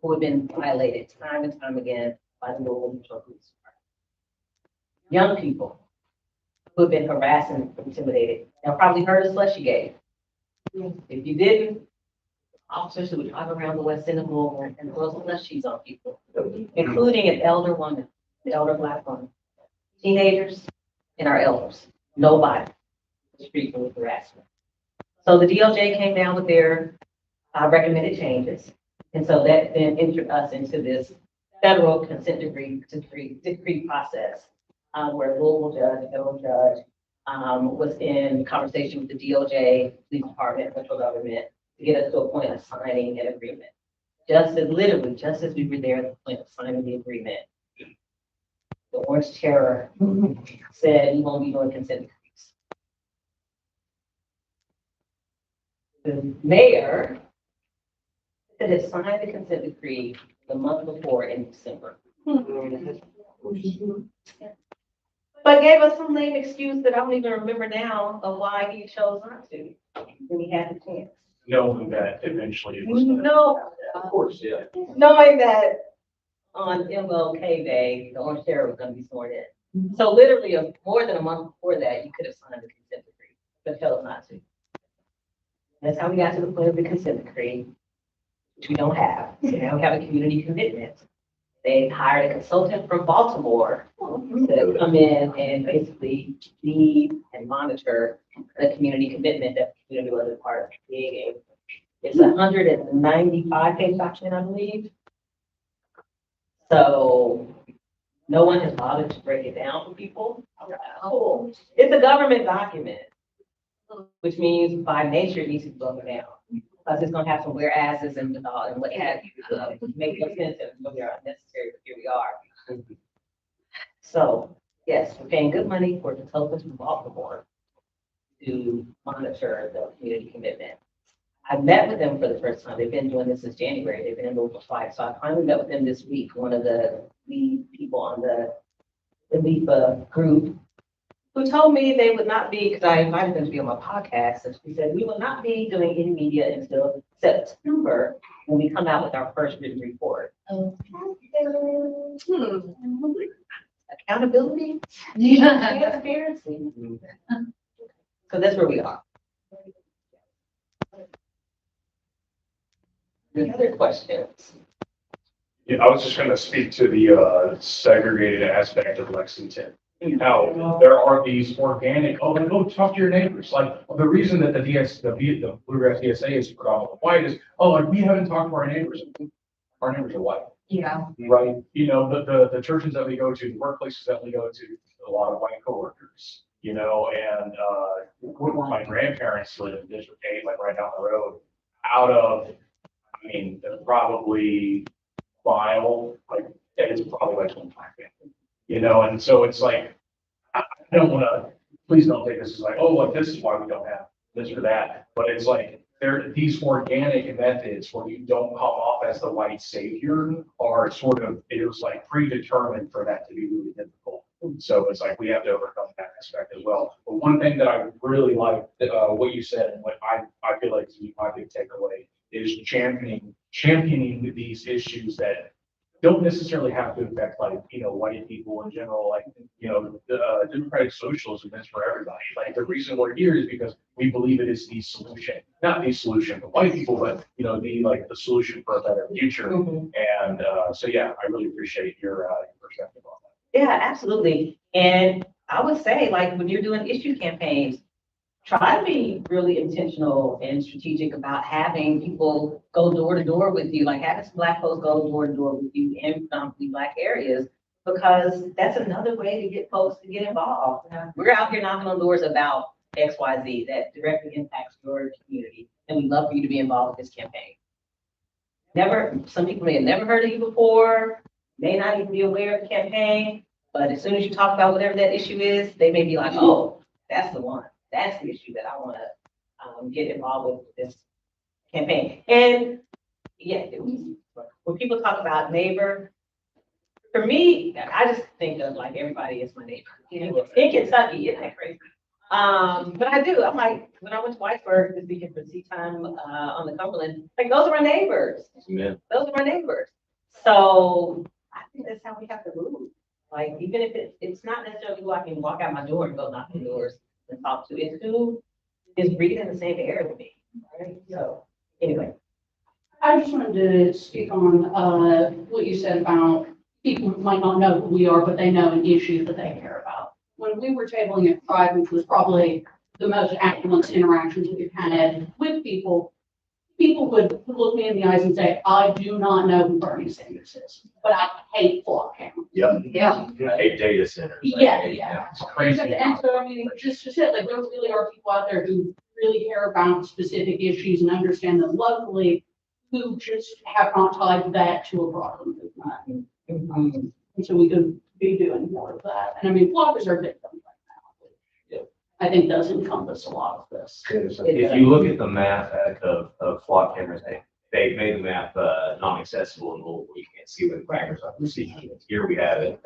who have been violated time and time again by the Louisville Metro Police Department. Young people who have been harassed and intimidated. Y'all probably heard of Slushy Gate. If you didn't, officers who would drive around the West End of Louisville and throw slushies on people, including an elder woman, an elder Black woman, teenagers, and our elders. Nobody was free from harassment. So the DOJ came down with their recommended changes. And so that then entered us into this federal consent decree process where a Louisville judge, a federal judge, was in conversation with the DOJ, police department, federal government, to get us to a point of signing an agreement. Just as we were there at the point of signing the agreement, the Orange Terror said we won't be doing consent decrees. The mayor had signed the consent decree the month before in December. But gave us some lame excuse that I don't even remember now of why he chose not to when he had the chance. Knowing that eventually it was. No, Of course, yeah. knowing that on MLK Day, the Orange Terror was going to be sworn in. So literally more than a month before that, you could have signed the consent decree, but chose not to. That's how we got to the point of the consent decree, which we don't have. So now we have a community commitment. They hired a consultant from Baltimore to come in and basically lead and monitor the community commitment that the community was a part of creating. It's a 195-page document, I believe. So no one has bothered to break it down for people. Cool. It's a government document, which means by nature it needs to be broken down. Because it's going to have some whereases and what have you, make no sense and really are unnecessary, but here we are. So, yes, we're paying good money for consultants from Baltimore to monitor the community commitment. I met with them for the first time. They've been doing this since January. They've been in Louisville twice. So I finally met with them this week, one of the lead people on the LIPA group, who told me they would not be, because I invited them to be on my podcast, and she said, we will not be doing any media until September when we come out with our first written report. Accountability? Transparency. So that's where we are. Any other questions? Yeah, I was just gonna speak to the segregated aspect of Lexington. How there are these organic, like, go talk to your neighbors. Like, the reason that the Bluegrass DSA is predominantly white is, like, we haven't talked to our neighbors. Our neighbors are white. Yeah. Right? The churches that we go to, the workplaces that we go to, a lot of white coworkers, and where my grandparents live in District 8, like right down the road, out of, probably mile, like, it's probably like 25 family, and so it's like, I don't wanna, please don't take this as like, oh, like, this is why we don't have this or that. But it's like, these organic methods where you don't come off as the white savior are sort of, it was like predetermined for that to be really difficult. So it's like, we have to overcome that aspect as well. But one thing that I really like, what you said, and what I feel like is my big takeaway is championing these issues that don't necessarily have to affect like, white people in general, like, democratic socialism is for everybody. Like the reason we're here is because we believe it is the solution, not the solution for white people, but, the solution for a better future. And, so yeah, I really appreciate your perspective on that. Yeah, absolutely. And I would say, like, when you're doing issue campaigns, try to be really intentional and strategic about having people go door to door with you, like having some Black folks go door to door with you in predominantly Black areas, because that's another way to get folks to get involved. We're out here knocking on doors about XYZ that directly impacts your community, and we'd love for you to be involved with this campaign. Some people may have never heard of you before, may not even be aware of the campaign, but as soon as you talk about whatever that issue is, they may be like, oh, that's the one. That's the issue that I want to get involved with this campaign. And yeah, when people talk about neighbor, for me, I just think of like everybody is my neighbor. In Kentucky, isn't that crazy? But I do. I'm like, when I went to Whitesburg this weekend for tea time on the Cumberland, like those are my neighbors. Yeah. Those are my neighbors. So I think that's how we have to move. Like, even if it's not necessarily who I can walk out my door and go knock on doors and talk to, it's who is breathing the same air with me, right? So, anyway. I just wanted to speak on what you said about people might not know who we are, but they know an issue that they care about. When we were tabling at Pride, which was probably the most affluent interactions we've had with people, people would look me in the eyes and say, I do not know who Bernie Sanders is, but I hate flock count. Yep. Yeah. I hate data centers. Yeah. It's crazy. And so, I mean, just to say, like, there really are people out there who really care about specific issues and understand them locally, who just have not tied that to a broader movement. And so we could be doing more of that. And I mean, bloggers are victims right now. I think does encompass a lot of this. If you look at the map of flock cameras, they made the map non-accessible and you can't see where the cameras are. Here we have it.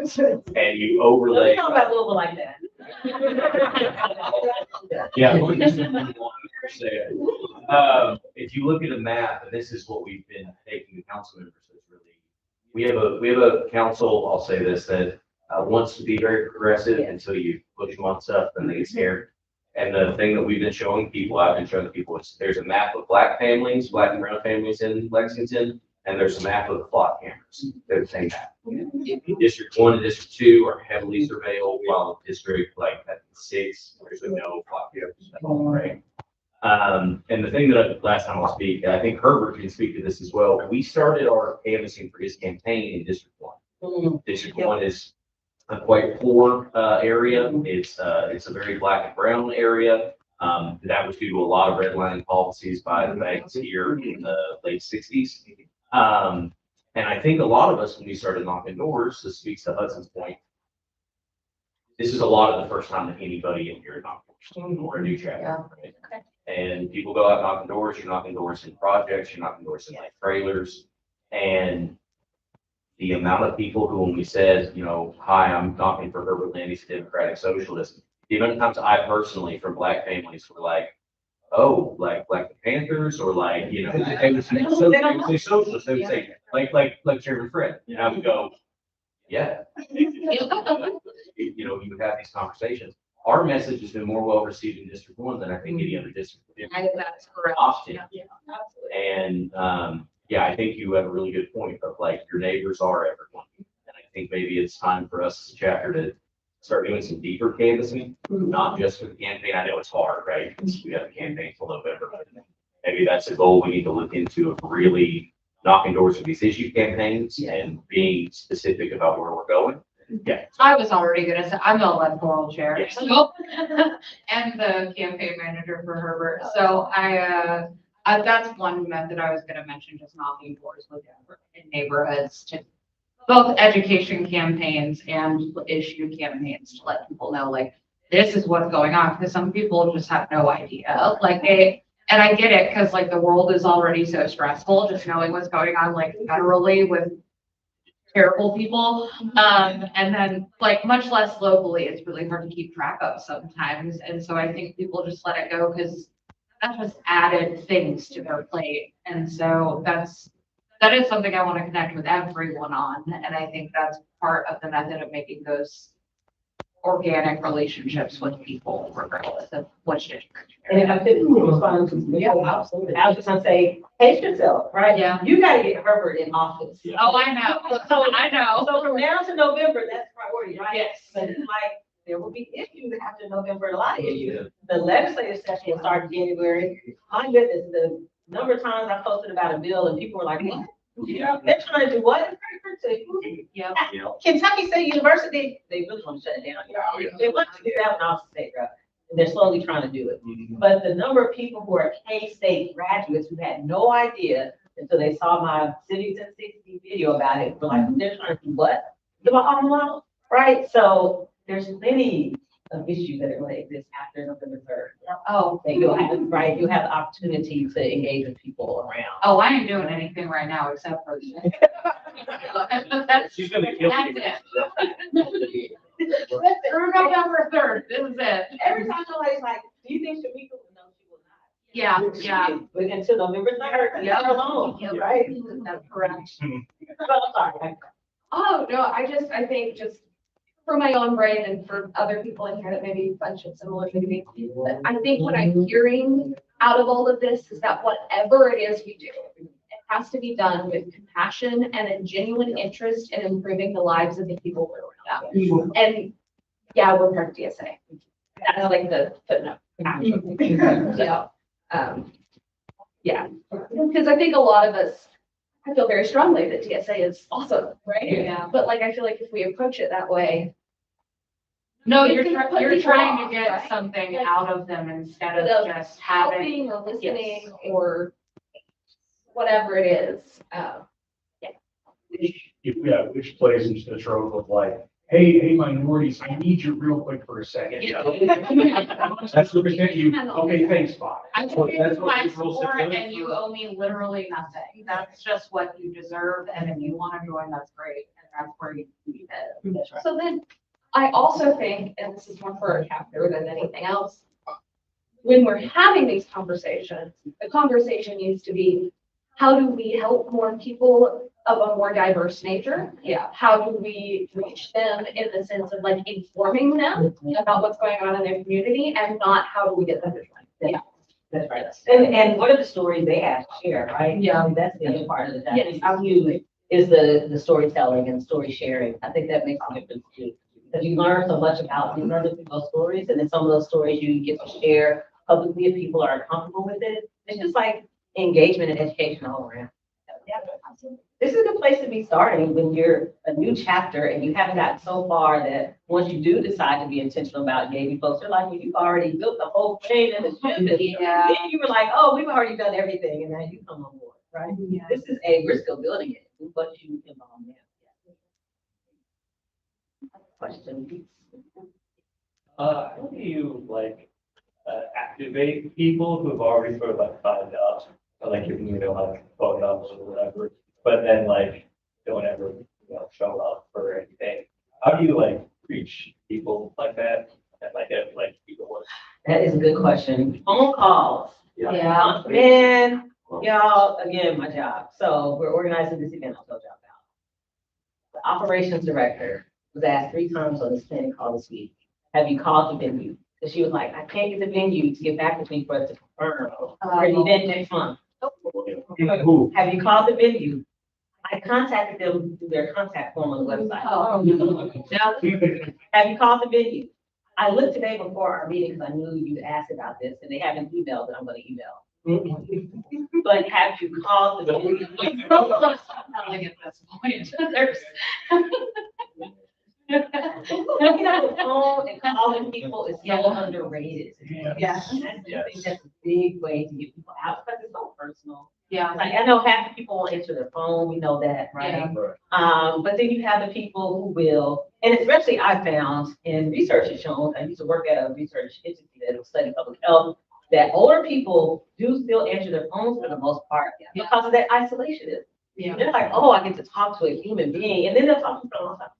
And you overlay. Don't talk about Louisville like that. Yeah. If you look at a map, and this is what we've been taking to council members, so it's really, we have a council, I'll say this, that wants to be very progressive until you push them on stuff and they get scared. And the thing that we've been showing people, I've been showing people, is there's a map of Black families, Black and brown families in Lexington, and there's a map of the flock cameras. They're the same map. District 1 and District 2 are heavily surveilled, while District 6, there's no flock cameras, right? And the thing that last time I'll speak, and I think Herbert can speak to this as well. We started our canvassing for his campaign in District 1. District 1 is a quite poor area. It's a very Black and brown area. That was due to a lot of redlining policies by the banks here in the late 60s. And I think a lot of us, when we started knocking doors, this speaks to Hudson's point, this is a lot of the first time that anybody in here knocked doors or a new chapter. Right? Okay. And people go out knocking doors, you're knocking doors in projects, you're knocking doors in like trailers. And the amount of people who, when we said, hi, I'm knocking for Herbert Landy's Democratic Socialist, the amount of times I personally, from Black families, were like, oh, like the Panthers, or like, they would say socialist, they would say, like Chairman Fred. And I would go, yeah. You would have these conversations. Our message has been more well received in District 1 than I think any other district. I think that's correct. Austin. Yeah, absolutely. And yeah, I think you have a really good point of like your neighbors are everyone. And I think maybe it's time for us as a chapter to start doing some deeper canvassing, not just for the campaign. I know it's hard, right? Because we have a campaign till November. But maybe that's a goal we need to look into, of really knocking doors with these issue campaigns and being specific about where we're going. Yeah. I was already gonna say, I'm the electoral chair, Yes. so, and the campaign manager for Herbert. So I that's one method I was gonna mention, just knocking doors with in neighborhoods to both education campaigns and issue campaigns to let people know, like, this is what's going on, because some people just have no idea, like and I get it, because like the world is already so stressful, just knowing what's going on, like federally with terrible people. And then like much less locally, it's really hard to keep track of sometimes. And so I think people just let it go because that just added things to their plate. And so that is something I want to connect with everyone on. And I think that's part of the method of making those organic relationships with people, regardless of which district. And if I could respond to absolutely. I was just gonna say, pace yourself, right? Yeah. You gotta get Herbert in office. Oh, I know. I know. So from now to November, that's priority, right? Yes. But it's like, there will be issues after November, a lot of issues. The legislative session will start in January. My goodness, the number of times I posted about a bill and people were like, what? Yeah. They're trying to do what? Yeah. Kentucky State University, they really want to shut it down. Oh, yeah. They want to do that when I was a state rep, and they're slowly trying to do it. But the number of people who are K-State graduates who had no idea until they saw my Cities in 60 video about it, were like, they're trying to do what? Give a alma mater, right? So there's plenty of issues that are going to exist after November 3rd. Oh, That you'll have, right? You'll have the opportunity to engage with people around. oh, I ain't doing anything right now except for that's She's gonna kill That's you. through November 3rd. This is it. Every time somebody's like, do you think Shamika will know? She will not. Yeah, yeah. But until November 3rd, Yeah. you're alone, Yeah. right? That's correct. Well, I'm sorry. Oh, no, I think just for my own brain and for other people in here that maybe function similarly to me, but I think what I'm hearing out of all of this is that whatever it is we do, it has to be done with compassion and a genuine interest in improving the lives of the people we're around. And yeah, we're part of DSA. That's like the footnote. Yeah. Yeah, because I think a lot of us, I feel very strongly that DSA is awesome, right? Yeah. But like, I feel like if we approach it that way. No, It's you're gonna put you're people trying off, to get right? something Like, out of them instead instead of of just having. Helping or listening or whatever it is. Which plays into the trope of like, hey, minorities, I need you real quick for a second. That's represent you. Okay, thanks, Bob. I'm That's giving what you my these rules support are. and you owe me literally nothing. That's just what you deserve. And if you want to join, that's great. And that's where you need it. So then I also think, and this is more for our chapter than anything else, when we're having these conversations, the conversation needs to be, how do we help more people of a more diverse nature? Yeah. How do we reach them in the sense of like informing them about what's going on in their community and not how do we get them to join? Yeah. That's right. And what are the stories they have to share, right? Yeah. I mean, that's the other part of it. I Yes, think how huge is the storytelling and story sharing. I think that makes a difference too. Because you learn so much about these other people's stories, and then some of those stories you get to share publicly if people are comfortable with it. It's just like engagement and education all around. Yeah. This is a good place to be starting when you're a new chapter and you haven't gotten so far that once you do decide to be intentional about engaging folks, you're like, well, you've already built the whole chain and the ship. Yeah. Then you were like, oh, we've already done everything, and now you come on board, right? Yeah. This is we're still building it, but you involve now. Question. How do you like activate people who've already sort of like signed up, or like giving you like phone numbers or whatever, but then like don't ever show up for anything? How do you like reach people like that and like get like people? That is a good question. Phone calls. Yeah. Man, y'all, again, my job. So we're organizing this event I told y'all about. The operations director was asked 3 times on this planning call this week, have you called the venue? Because she was like, I can't get the venue to get back with me for us to confirm for an event next month. Who? Have you called the venue? I contacted them through their contact form on the website. Have you called the venue? I looked today before our meeting because I knew you'd ask about this, and they haven't emailed, but I'm going to email. But have you called the venue? Telling at this point. There's. Looking at the phone and calling people is so underrated. Yeah. I think that's a big way to get people out, because it's so personal. Yeah. Like, I know half the people won't answer their phone, we know that, right? But then you have the people who will, and especially I found, and research has shown, I used to work at a research institute that studied public health, that older people do still answer their phones for the most part because of that isolationism. Yeah. They're like, oh, I get to talk to a human being, and then they'll talk to someone else.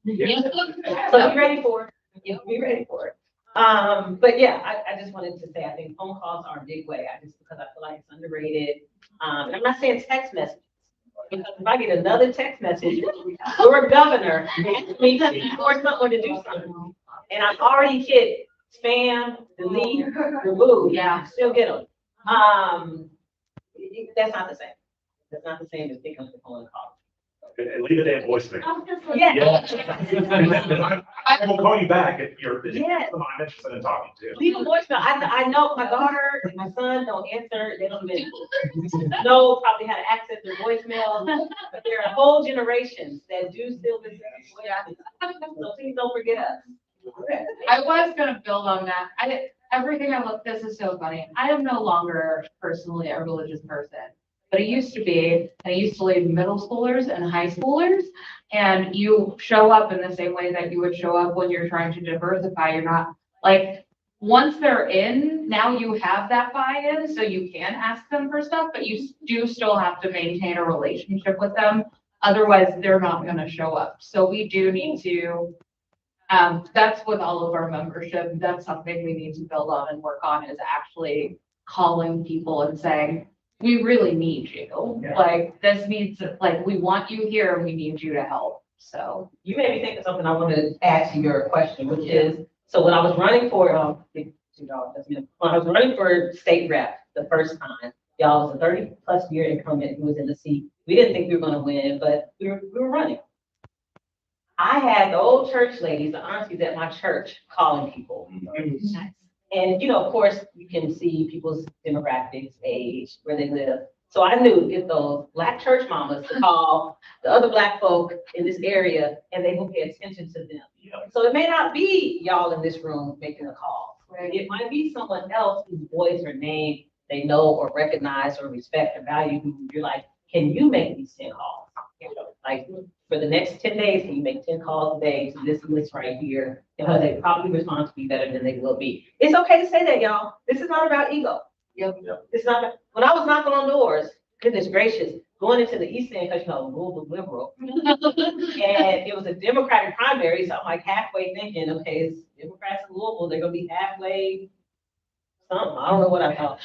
So be ready for it. Be ready for it. But yeah, I just wanted to say, I think phone calls are a big way. Because I feel like it's underrated. And I'm not saying text messages. Because if I get another text message, your governor asked me to report something or to do something, and I've already hit spam, delete, remove. Yeah. Still get them. That's not the same. That's not the same as picking up the phone and calling. And leave it at voicemail. Yeah. I will call you back if you're, Yes. I'm interested in talking to. Leave a voicemail. I know my daughter and my son don't answer. They don't even know probably how to access their voicemail. But there are whole generations that do still listen to voicemail. So please don't forget us. I was gonna build on that. Everything I look, this is so funny. I am no longer personally a religious person. But it used to be, I used to lead middle schoolers and high schoolers, and you show up in the same way that you would show up when you're trying to diversify. You're not like, once they're in, now you have that buy-in, so you can ask them for stuff, but you do still have to maintain a relationship with them. Otherwise, they're not gonna show up. So we do need to, that's with all of our membership. That's something we need to build on and work on, is actually calling people and saying, we really need you. Yeah. Like, this needs, like, we want you here and we need you to help. So. You made me think of something I wanted to add to your question, which is, so when I was running for, when I was running for state rep the first time, y'all was a 30+ year incumbent who was in the seat. We didn't think we were gonna win, but we were running. I had the old church ladies, the aunties at my church calling people. And, of course, you can see people's demographics, age, where they live. So I knew to get those Black church mamas to call the other Black folk in this area, and they will pay attention to them. So it may not be y'all in this room making a call. Right? It might be someone else whose voice or name they know or recognize or respect or value, who you're like, can you make these 10 calls? Like, for the next 10 days, can you make 10 calls a day to this list right here? Because they probably respond to me better than they will be. It's okay to say that, y'all. This is not about ego. It's not, when I was knocking on doors, goodness gracious, going into the East End, because Louisville was liberal. And it was a Democratic primary, so I'm like halfway thinking, okay, it's Democrats in Louisville, they're gonna be halfway something. I don't know what I thought.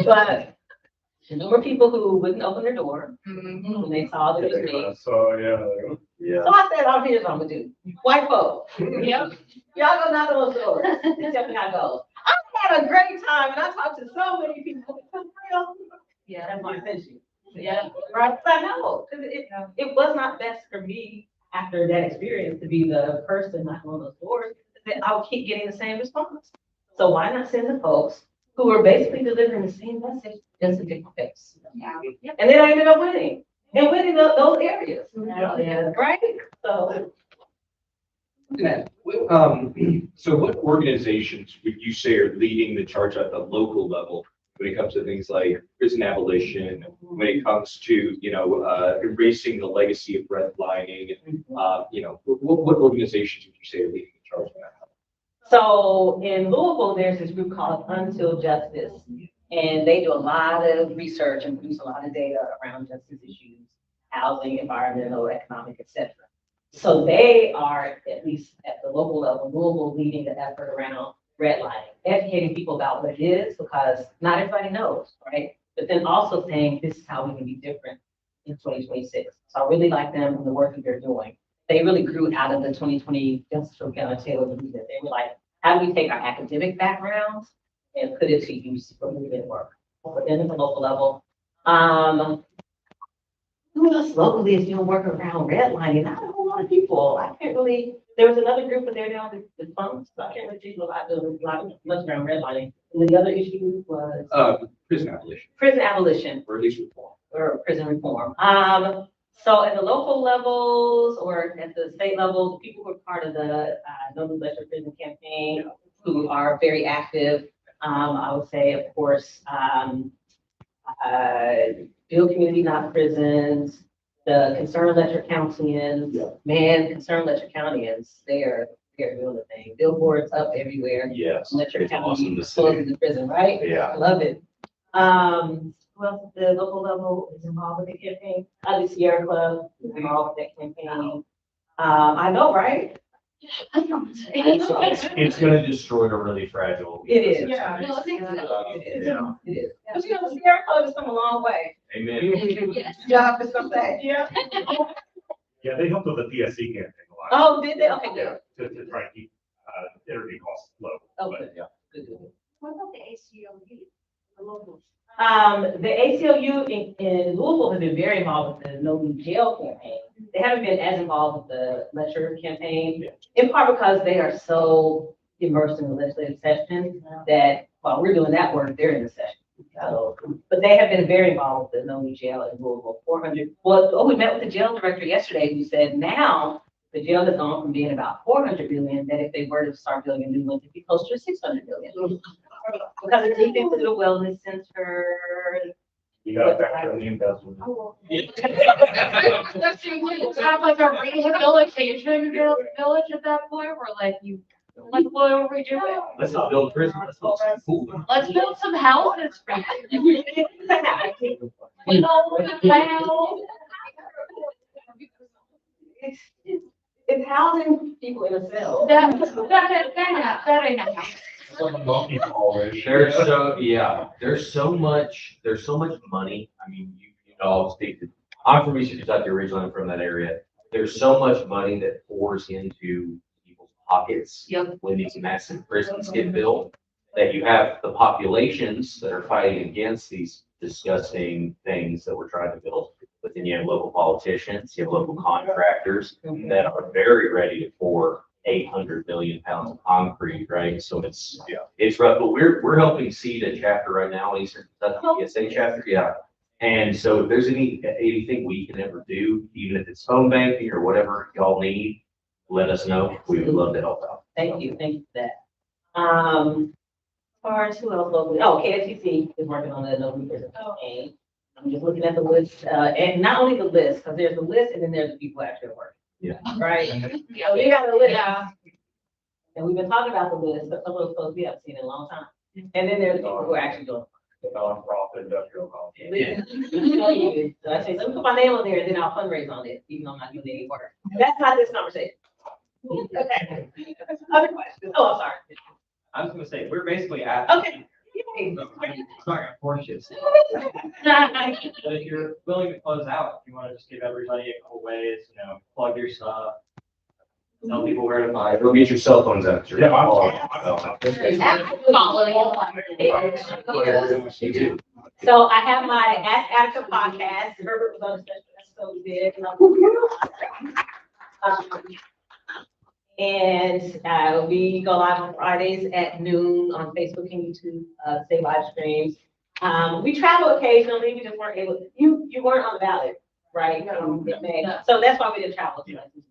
But there were people who wouldn't open their door when they saw that it was me. So, yeah. So I said, "Oh, here's what I'm gonna do. White folk. Yep. Y'all go knock on those doors and tell me how it goes." I had a great time, and I talked to so many people. For real. Yeah. That's my intention. Yeah. Right. But I know, because it was not best for me after that experience to be the person knocking on those doors, that I would keep getting the same response. So why not send the folks who were basically delivering the same message, just a different face? Yeah. And then I ended up winning. And winning those areas. Yeah. Right? So. So what organizations would you say are leading the charge at the local level when it comes to things like prison abolition, when it comes to, erasing the legacy of redlining? What organizations would you say are leading the charge on that? So in Louisville, there's this group called Until Justice, and they do a lot of research and produce a lot of data around justice issues, housing, environmental, economic, etc. So they are, at least at the local level, Louisville, leading the effort around redlining, educating people about what it is, because not everybody knows, right? But then also saying this is how we can be different in 2026. So I really like them and the work that they're doing. They really grew out of the 2020 Justice Reform Taylor movement. They were like, how do we take our academic backgrounds and put it to use for movement work? But then at the local level, who else locally is doing work around redlining? Not a whole lot of people. I can't really. There was another group, but they're down the funds. So I can't really do a lot much around redlining. And the other issue was Prison abolition. Prison abolition. Or at least reform. Or prison reform. So at the local levels or at the state level, the people who are part of the No New Lesser Prison campaign, who are very active, I would say, of course, build community, not prisons, the concerned Letcher Countyans, man, concerned Letcher Countyans, they're doing the thing. Billboards up everywhere. Yes. Letcher It's awesome County to see. closing the prison, right? Yeah. I love it. Well, the local level is involved with the campaign. The Sierra Club is involved with that campaign. I know, right? It's gonna destroy a really fragile. It is. Yeah. It is. Yeah. It is. But you know, the Sierra Club has come a long way. Amen. Job is something. Yeah, they helped with the PSC campaign a lot. Oh, did they? Okay, Yeah, good. to try to keep, energy costs low. Oh, But, good. yeah. Good, good, good. What about the ACLU? The locals? The ACLU in Louisville has been very involved with the No New Jail campaign. They haven't been as involved with the Letcher campaign, in part because they are so immersed in the legislative session that while we're doing that work, they're in the session. So, but they have been very involved with the No New Jail in Louisville, 400. Well, we met with the jail director yesterday who said now the jail has gone from being about 400 million, that if they were to start building a new one, it'd be closer to 600 million. Because it's deep into the wellness center. you got back to the investment. That's have like a rehabilitation village at that point, where like you, like what are we doing? Let's not build prison. Let's build some food. Let's build some houses for you. You know, well, It's housing people in a cell. that ain't a house. There's so much money. I mean, you know, I'll speak to, I'm from Eastern Kentucky originally, I'm from that area. There's so much money that pours into people's pockets. Yep. When these massive prisons get built, that you have the populations that are fighting against these disgusting things that we're trying to build. But then you have local politicians, you have local contractors that are very ready to pour 800 million pounds of concrete, right? So it's rough, but we're helping seed a chapter right now, Eastern Kentucky DSA chapter, yeah. And so if there's anything we can ever do, even if it's phone banking or whatever y'all need, let us know. We would love to help out. Thank you for that. As far as who else locally, KFTC is working on the No New Prison campaign. I'm just looking at the list, and not only the list, because there's the list and then there's the people actually working. Yeah. Right? So you got a list. And we've been talking about the list, but some of those folks we haven't seen in a long time. And then there's people who are actually doing. Nonprofit industrial company. Yeah. So I say, let me put my name on there and then I'll fundraise on it, even though I'm not doing any work. That's not this conversation. Okay. Other questions? Oh, I'm sorry. I was gonna say, we're basically at. Okay. Sorry, I'm cautious. But if you're willing to close out, if you want to just give everybody a couple ways, you know, plug your stuff. Tell people where to buy. Go get your cell phones out. Yeah, You do. So I have my Ask Attica podcast. Herbert was on the session, that's so big. And we go live on Fridays at noon on Facebook and YouTube, say live streams. We travel occasionally, we just weren't able, you weren't on the ballot, right? So that's why we didn't travel too much. We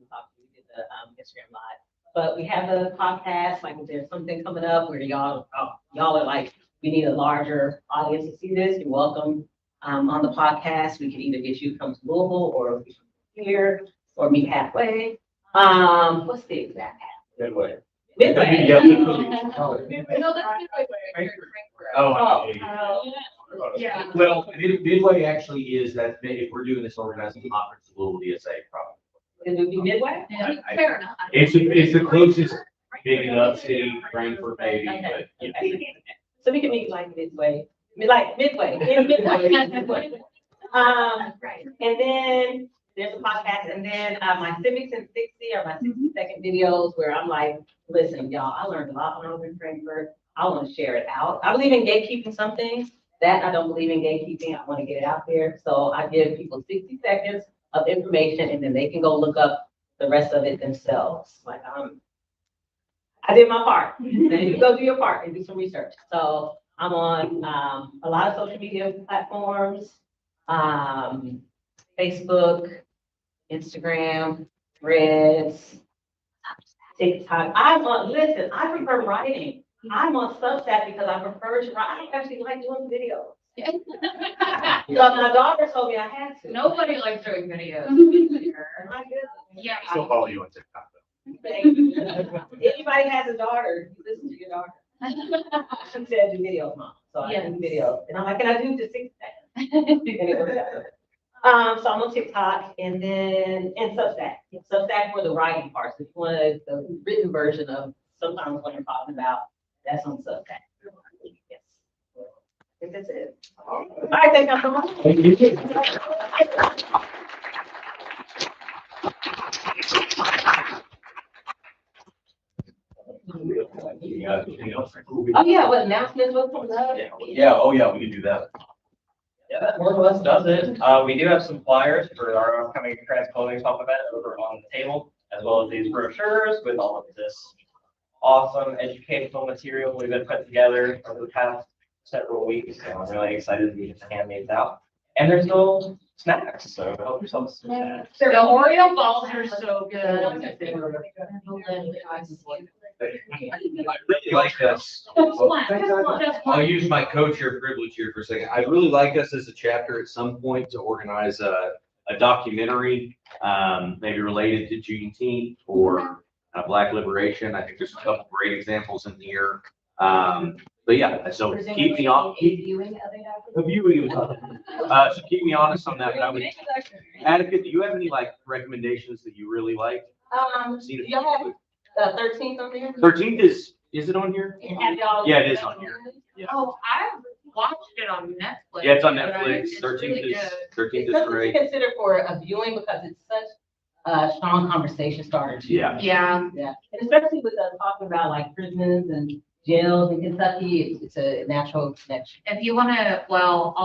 did the Instagram live. But we have the podcast, like if there's something coming up where y'all are like, we need a larger audience to see this, you're welcome. On the podcast, we can either get you to come to Louisville or here or meet halfway. What's the exact? Midway. Midway. No, that's Midway. Yeah. Well, Midway actually is that, if we're doing this organizing conference, a little DSA probably. It would be Midway? Yeah, fair enough. It's the closest big enough city, Frankfurt maybe, but you know. Okay. So we can meet like Midway, in Midway. Right. And then there's a podcast, and then my Civics in 60 are my 60-second videos where I'm like, listen, y'all, I learned a lot when I was in Frankfurt. I want to share it out. I believe in gatekeeping some things. That I don't believe in gatekeeping. I want to get it out there. So I give people 60 seconds of information, and then they can go look up the rest of it themselves. Like I did my part. Then you go do your part and do some research. So I'm on a lot of social media platforms, Facebook, Instagram, Threads, TikTok. Listen, I prefer writing. I'm on Substack because I prefer to write. I don't actually like doing videos. So my daughter told me I had to. Nobody likes doing videos. My goodness. Yeah. I still follow you on TikTok though. Anybody has a daughter, you listen to your daughter. She said do videos, mom, so I do videos, and I'm like, can I do just 6 seconds? So I'm on TikTok and Substack. Substack for the writing parts. If you want the written version of sometimes what I'm talking about, that's on Substack. Yes. I think that's it. All right, thank you so much. Thank you. Oh, yeah, what announcements, what's coming up? Yeah, oh yeah, we can do that. Yeah, that more or less does it. We do have some flyers for our upcoming Trans Clothing Swap event over on the table, as well as these brochures with all of this awesome educational material we've been putting together over the past several weeks. So I'm really excited to get to hand these out. And there's still snacks, so help yourself some snacks. The Oreo balls are so good. I really like us. I'll use my co-chair privilege here for a second. I'd really like us as a chapter at some point to organize a documentary, maybe related to Juneteenth or Black liberation. I think there's a couple great examples in here. But yeah, so keep me on. So keep me honest on that. But I would, Attica, do you have any like recommendations that you really like? Do y'all have the 13th on there? 13th is it on here? Yeah, it is on here. Yeah. Oh, I've watched it on Netflix. Yeah, it's on but Netflix. it's 13th really is good. 13th It's is something to great. consider for a viewing because it's such a strong conversation starter. too. Yeah. Yeah. Yeah, and especially with us talking about like prisons and jails in Kentucky, it's a natural connection. If you want to, well,